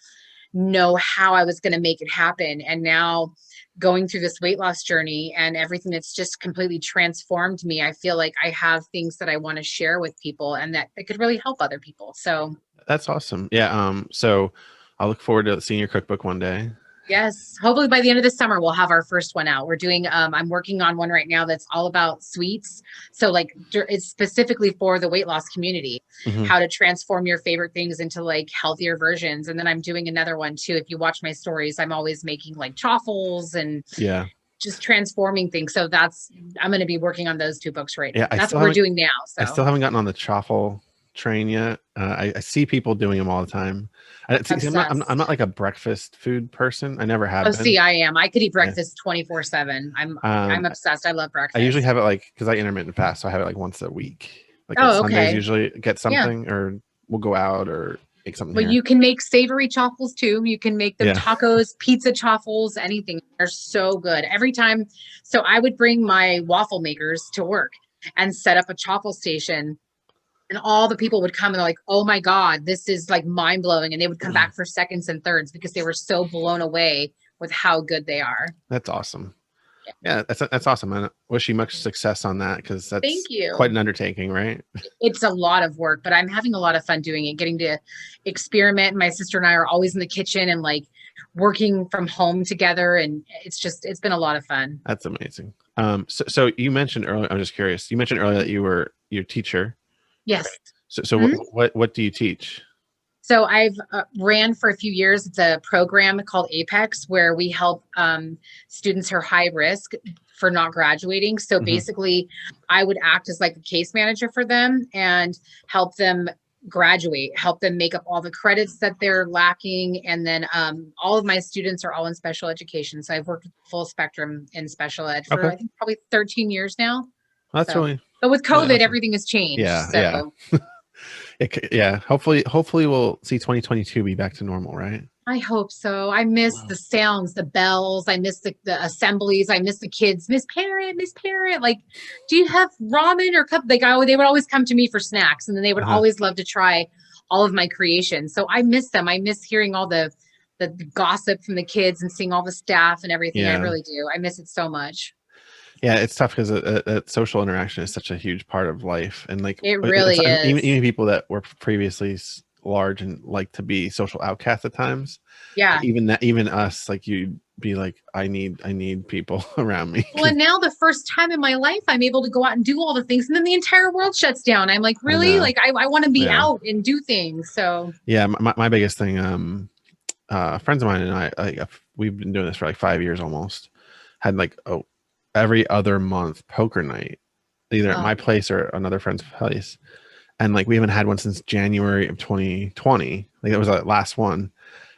know how I was going to make it happen. And now going through this weight loss journey and everything that's just completely transformed me, I feel like I have things that I want to share with people and that could really help other people. So that's awesome. Yeah. So I'll look forward to seeing your cookbook one day. yes, hopefully by the end of the summer we'll have our first one out. We're doing I'm working on one right now that's all about sweets. So like it's specifically for the weight loss community, Hmm. how to transform your favorite things into like healthier versions. And then I'm doing another one too. If you watch my stories, I'm always making like chaffles and Yeah. just transforming things. So that's I'm going to be working on those two books right Yeah. now. That's what we're doing now. I So still haven't gotten on the chaffle train yet. I see people doing them all the time. See, I'm not obsessed. like a breakfast food person. I never have Oh, see, been. I am. I could eat Yeah. breakfast 24/7. I'm Um, obsessed. I love I usually breakfast. have it like, because I intermittent fast, so I have it like once a week. Like at Oh, Sundays, okay. usually get Yeah. something, or we'll go out or make something Well, here. you can make savory chaffles too. You can make them Yeah. tacos, pizza chaffles, anything. They're so good. Every time. So I would bring my waffle makers to work and set up a chaffle station, and all the people would come and they're like, "Oh my God, this is like mind blowing." And they would come back for seconds and thirds because they were so blown away with how good they are. That's awesome. Yeah, that's awesome. I wish you much success on that, because Thank that's quite you. an undertaking, right? It's a lot of work, but I'm having a lot of fun doing it, getting to experiment. My sister and I are always in the kitchen and like working from home together. And it's been a lot of fun. That's amazing. So you mentioned earlier, I'm just curious. You mentioned earlier that you were your teacher. Yes. So Mhm. what do you teach? So I've ran for a few years. It's a program called Apex where we help students who are high risk for not graduating. So Hmm. basically, I would act as like a case manager for them and help them graduate, help them make up all the credits that they're lacking. And then all of my students are all in special education. So I've worked with full spectrum in special ed for Okay, I think probably 13 years now. well, that's So, really but with really COVID, awesome. everything has changed. Yeah, yeah, So yeah. Hopefully we'll see 2022 be back to normal, right? I hope so. I miss Wow. the sounds, the bells. I miss the assemblies. I miss the kids. Miss Parent, Miss Parent. Like, do you have ramen or cup? Like, they would always come to me for snacks, and then they would Uh-huh. always love to try all of my creations. So I miss them. I miss hearing all the gossip from the kids and seeing all the staff and everything. I Yeah, really do. I miss it so much. yeah. It's tough because social interaction is such a huge part of life, and like It really even is. people that were previously large and like to be social outcasts at times, Yeah. even us, like you'd be like, I need people around me. Well, and now the first time in my life, I'm able to go out and do all the things, and then the entire world shuts down. I'm like, I really? know. Like, I want to be Yeah. out and do things. So, Yeah. My biggest thing, friends of mine and we've been doing this for like 5 years almost, had like, every other month poker night, either at oh, my place or another friend's place. And like, we haven't had one since January of 2020. Like, it was the last one.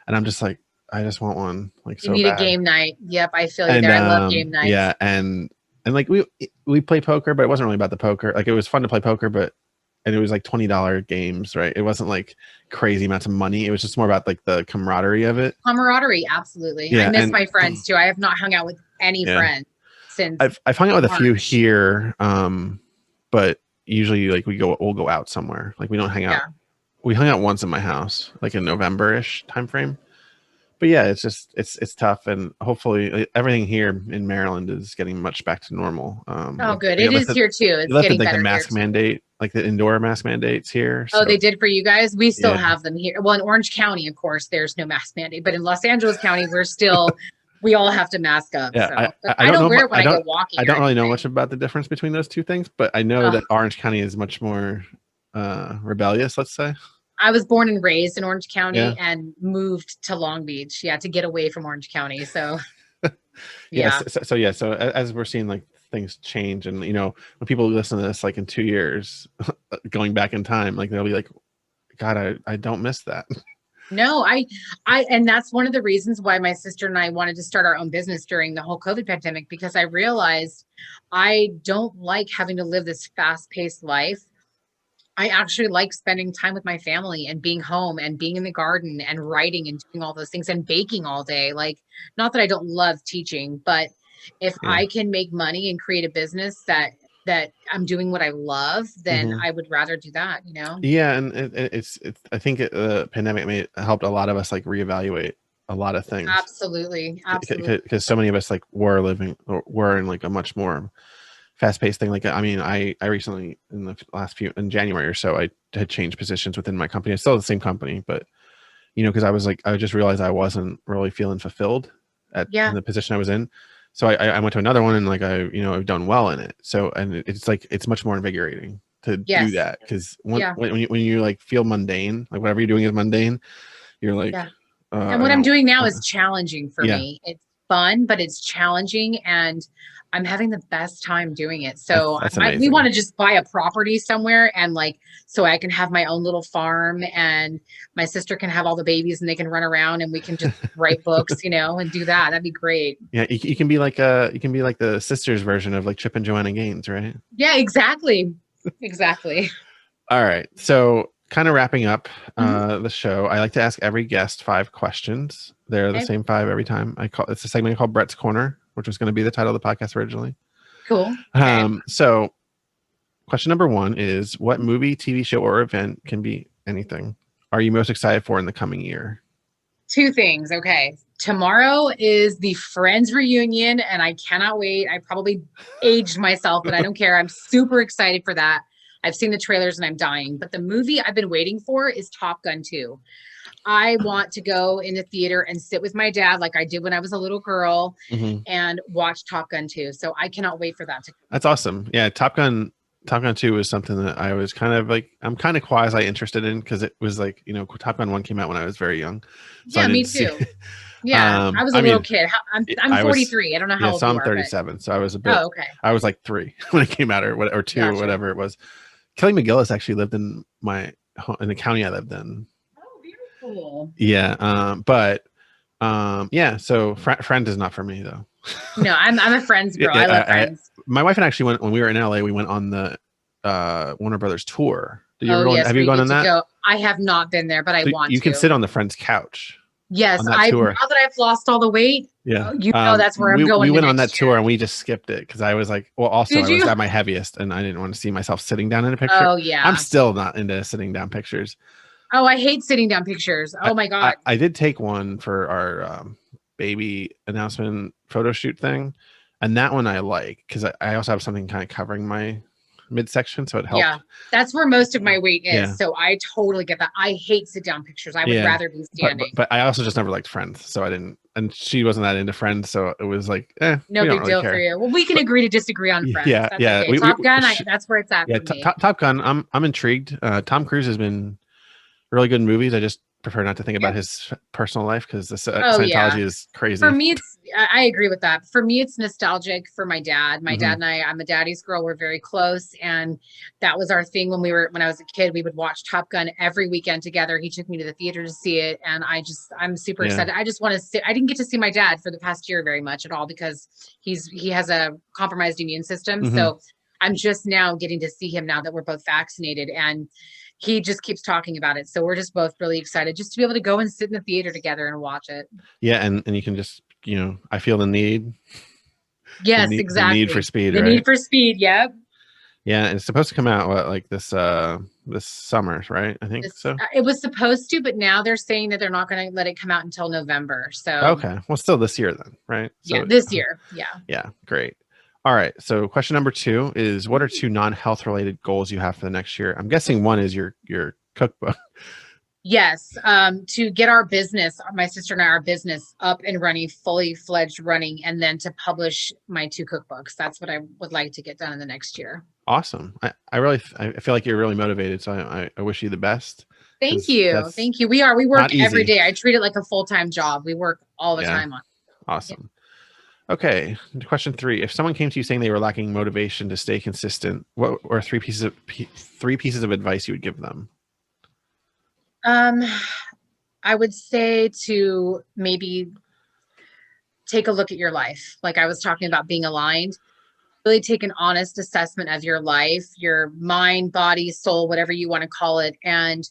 And I'm just like, I just want one like You so need a bad. game night. Yep, I feel you And there. I love game yeah, nights. and like we play poker, but it wasn't really about the poker. Like it was fun to play poker, but and it was like $20 games, right? It wasn't like crazy amounts of money. It was just more about like the camaraderie of it. Camaraderie, absolutely. I Yeah, miss and my friends too. I have not hung out with any yeah, friends since I've hung out with a few March. here, but usually like we'll go out somewhere. Like we don't hang out. Yeah. We hung out once in my house, like in November-ish time frame. But yeah, it's just it's tough, and hopefully everything here in Maryland is getting much back to normal. Oh, Like good. It is here too. they It's lifted getting like the better here mask too. mandate, like the indoor mask mandates here. Oh, they So did for you guys? We still yeah, have them here. Well, in Orange County, of course, there's no mask mandate, but in Los Angeles County, we all have to mask up. yeah. So, but I I don't don't know. wear it when I go walking I or don't really know anything. much about the difference between those two things, but I know Ugh. that Orange County is much more rebellious. Let's say. I was born and raised in Orange Yeah. County and moved to Long Beach, yeah, to get away from Orange County. So, Yes. yeah. So yeah. So as we're seeing like things change, and when people listen to this like in 2 years, going back in time, like they'll be like, God, I don't miss that. No, and that's one of the reasons why my sister and I wanted to start our own business during the whole COVID pandemic, because I realized I don't like having to live this fast-paced life. I actually like spending time with my family and being home and being in the garden and writing and doing all those things and baking all day. Like, not that I don't love teaching, but if Yeah. I can make money and create a business that I'm doing what I love, then Hmm. I would rather do that, you know? Yeah, and it's I think the pandemic helped a lot of us like reevaluate a lot of things, Absolutely. Absolutely. because so many of us like were in like a much more fast-paced thing. Like I mean, I recently in the last few in January or so I had changed positions within my company. It's still the same company, but because I just realized I wasn't really feeling fulfilled in Yeah. the position I was in. So I went to another one, and like I've done well in it. So and it's like it's much more invigorating to do Yes. that, because Yeah. when you like feel mundane, like whatever you're doing is mundane, you're like, Yeah. And what I I'm don't, doing now is challenging for yeah, me. It's fun, but it's challenging, and I'm having the best time doing it. So that's we want amazing. to just buy a property somewhere, and like, so I can have my own little farm, and my sister can have all the babies and they can run around and we can just write books, and do that. That'd be great. Yeah, you can be like the sisters version of like Chip and Joanna Gaines, right? Yeah, exactly. Exactly. All right. So, kind of wrapping up Mhm. the show, I like to ask every guest 5 questions. They're the Okay, same five every time. It's a segment called Brett's Corner, which was going to be the title of the podcast originally. cool. Okay. So, question number one is, what movie, TV show, or event, can be anything, are you most excited for in the coming year? Two things. Okay. Tomorrow is the Friends reunion, and I cannot wait. I probably aged myself, but I don't care. I'm super excited for that. I've seen the trailers and I'm dying. But the movie I've been waiting for is Top Gun 2. I want to go in the theater and sit with my dad like I did when I was a little girl Hmm. and watch Top Gun 2. So I cannot wait for that to come That's awesome. Yeah, Top Gun 2 was something that I was kind of like, I'm kind of quasi interested in, because it was like, Top Gun 1 came out when I was very young. So I Yeah, me didn't see. too. Yeah, I was a I little mean, kid. I'm I was, 43. I don't know how yeah, old so you I'm are, but 37. So I was oh, okay. I was like 3 when it came out, or 2, Gotcha. whatever it was. Kelly McGillis actually lived in in the county I lived in. Oh, very cool. Yeah. But yeah, so Friend is not for me though. No, I'm a Friends Yeah, girl. I love I Friends. my wife and I actually went when we were in LA. We went on the Warner Brothers tour. Did you ever Oh, go on? yes, Have where you you gone get on to that? go. I have not been there, but I So want you can to. sit on the Friend's couch Yes, on that I tour. now that I've lost all the weight, Yeah. that's where I'm We going the went on that next tour, year. and we just skipped it because I was like, well, also Did I was you? at my heaviest, and I didn't want to see myself sitting down in a picture. Oh, I'm yeah. still not into sitting down pictures. Oh, I hate sitting down pictures. Oh my God. I did take one for our baby announcement photo shoot thing, and that one I like because I also have something kind of covering my midsection, so it helped. Yeah. That's where most of my weight is. Yeah, So I totally get that. I hate sit down pictures. I would yeah. rather be standing. But I also just never liked Friends, so I didn't, and she wasn't that into Friends, so it was like, No we don't big really deal for care. you. Well, we can But agree to disagree on Friends. yeah, That's yeah, okay. Top Gun, sh that's where it's at yeah, for me. Top Gun. I'm intrigued. Tom Cruise has been really good in movies. I just prefer not to think about his personal life because the Oh yeah. Scientology is For crazy. me, I agree with that. For me, it's nostalgic for my dad. My dad Hmm. and I'm a daddy's girl. We're very close. And that was our thing when I was a kid, we would watch Top Gun every weekend together. He took me to the theater to see it. And I'm super Yeah. excited. I just want to sit. I didn't get to see my dad for the past year very much at all because he has a compromised immune system. Hmm. So I'm just now getting to see him now that we're both vaccinated. And he just keeps talking about it. So we're just both really excited just to be able to go and sit in the theater together and watch it. Yeah. And you can just, I feel the need, Yes, the need for exactly. speed, The right? need for speed. Yep. Yeah. And it's supposed to come out like this summer, right? I think This, so. it was supposed to, but now they're saying that they're not going to let it come out until November. So Okay. Well, still this year then, right? yeah, So this year. Yeah. yeah, great. All right. So question number 2 is, what are 2 non-health related goals you have for the next year? I'm guessing one is your cookbook. Yes. To get our business, my sister and I, our business up and running, fully fledged running, and then to publish my 2 cookbooks. That's what I would like to get done in the next year. Awesome. I feel like you're really motivated. So I wish you the best Thank because you. that's Thank you. We work not every easy. day. I treat it like a full-time job. We work all the Yeah. time on it. Yeah. Awesome. Okay. Question 3. If someone came to you saying they were lacking motivation to stay consistent, what are three pieces of advice you would give them? Um, I would say to maybe take a look at your life. Like I was talking about being aligned, really take an honest assessment of your life, your mind, body, soul, whatever you want to call it, and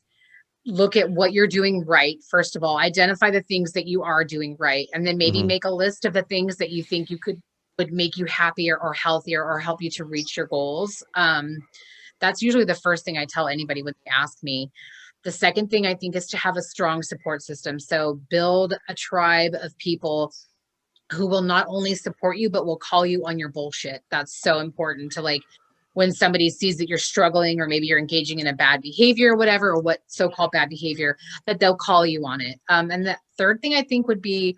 look at what you're doing right. First of all, identify the things that you are doing right, and then maybe Hmm. make a list of the things that you think you could would make you happier or healthier or help you to reach your goals. That's usually the first thing I tell anybody when they ask me. The second thing I think is to have a strong support system. So build a tribe of people who will not only support you, but will call you on your bullshit. That's so important to like when somebody sees that you're struggling or maybe you're engaging in a bad behavior or whatever, or what so-called bad behavior, that they'll call you on it. And the third thing I think would be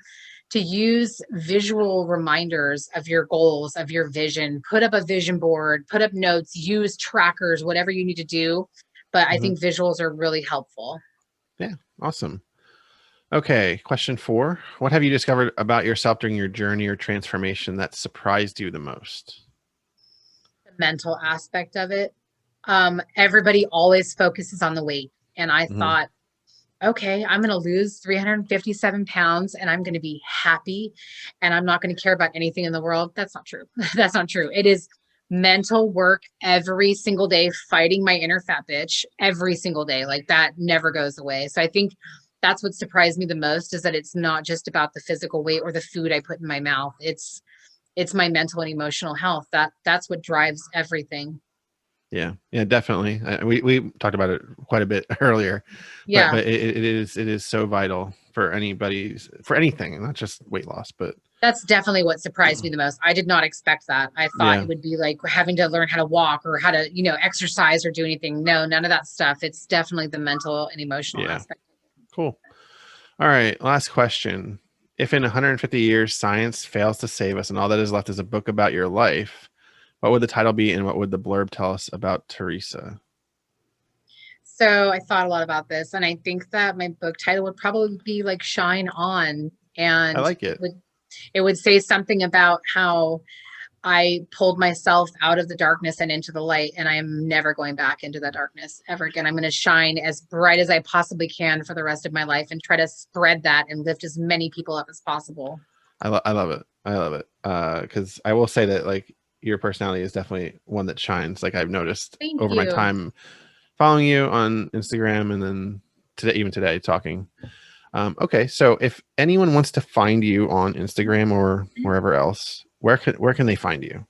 to use visual reminders of your goals, of your vision, put up a vision board, put up notes, use trackers, whatever you need to do. But I Hmm. think visuals are really helpful. Yeah. Awesome. Okay. Question 4. What have you discovered about yourself during your journey or transformation that surprised you the most? The mental aspect of it. Everybody always focuses on the weight. And I Hmm. thought, okay, I'm going to lose 357 pounds and I'm going to be happy and I'm not going to care about anything in the world. That's not true. That's not true. It is mental work every single day, fighting my inner fat bitch every single day. Like that never goes away. So I think that's what surprised me the most is that it's not just about the physical weight or the food I put in my mouth. It's my mental and emotional health. That's what drives everything. Yeah, yeah, definitely. We talked about it quite a bit earlier, but Yeah. it is so vital for for anything, not just weight loss, but That's definitely what surprised me the most. I did not expect that. I thought yeah, it would be like having to learn how to walk or how to, exercise or do anything. No, none of that stuff. It's definitely the mental and emotional yeah, aspect. cool. All right, last question. If in 150 years science fails to save us and all that is left is a book about your life, what would the title be and what would the blurb tell us about Teresa? So I thought a lot about this, and I think that my book title would probably be like "Shine On," I and like it. it would say something about how I pulled myself out of the darkness and into the light, and I am never going back into the darkness ever again. I'm going to shine as bright as I possibly can for the rest of my life and try to spread that and lift as many people up as possible. I love it. I love it. Because I will say that like your personality is definitely one that shines. Like I've noticed Thank over my you. time following you on Instagram and then even today talking. Okay, so if anyone wants to find you on Instagram or wherever else, where can they find you?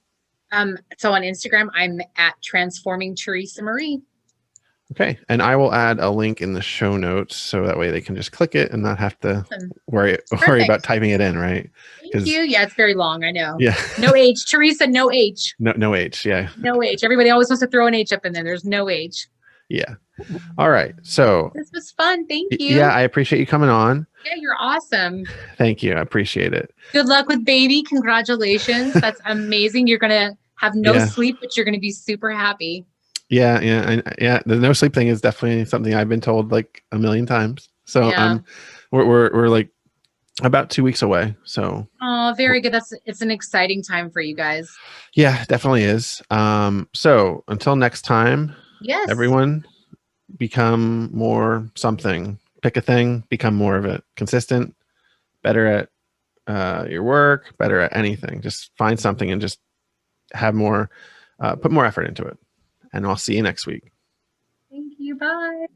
So on Instagram, I'm at Transforming Teresa Marie. Okay, and I will add a link in the show notes so that way they can just click it and not have to Awesome. worry about Perfect. typing it in, right? Thank Because you. Yeah, it's very long. I know. yeah, No H. Teresa, no H. no H, yeah, No H. Everybody always wants to throw an H up in there. There's no H. yeah. All right, so This was fun. Thank yeah, you. I appreciate you coming on. Yeah, you're awesome. Thank you, I appreciate it. Good luck with baby. Congratulations. That's amazing. You're going to have no Yeah, sleep, but you're going to be super happy. yeah. The no sleep thing is definitely something I've been told like a million times. So Yeah. we're like about 2 weeks away. So Oh, very good. It's an exciting time for you guys. yeah, definitely is. So until next time, Yes. everyone, become more something. Pick a thing, become more of it. Consistent, better at your work, better at anything. Just find something and just have more, put more effort into it. And I'll see you next week. Thank you. Bye.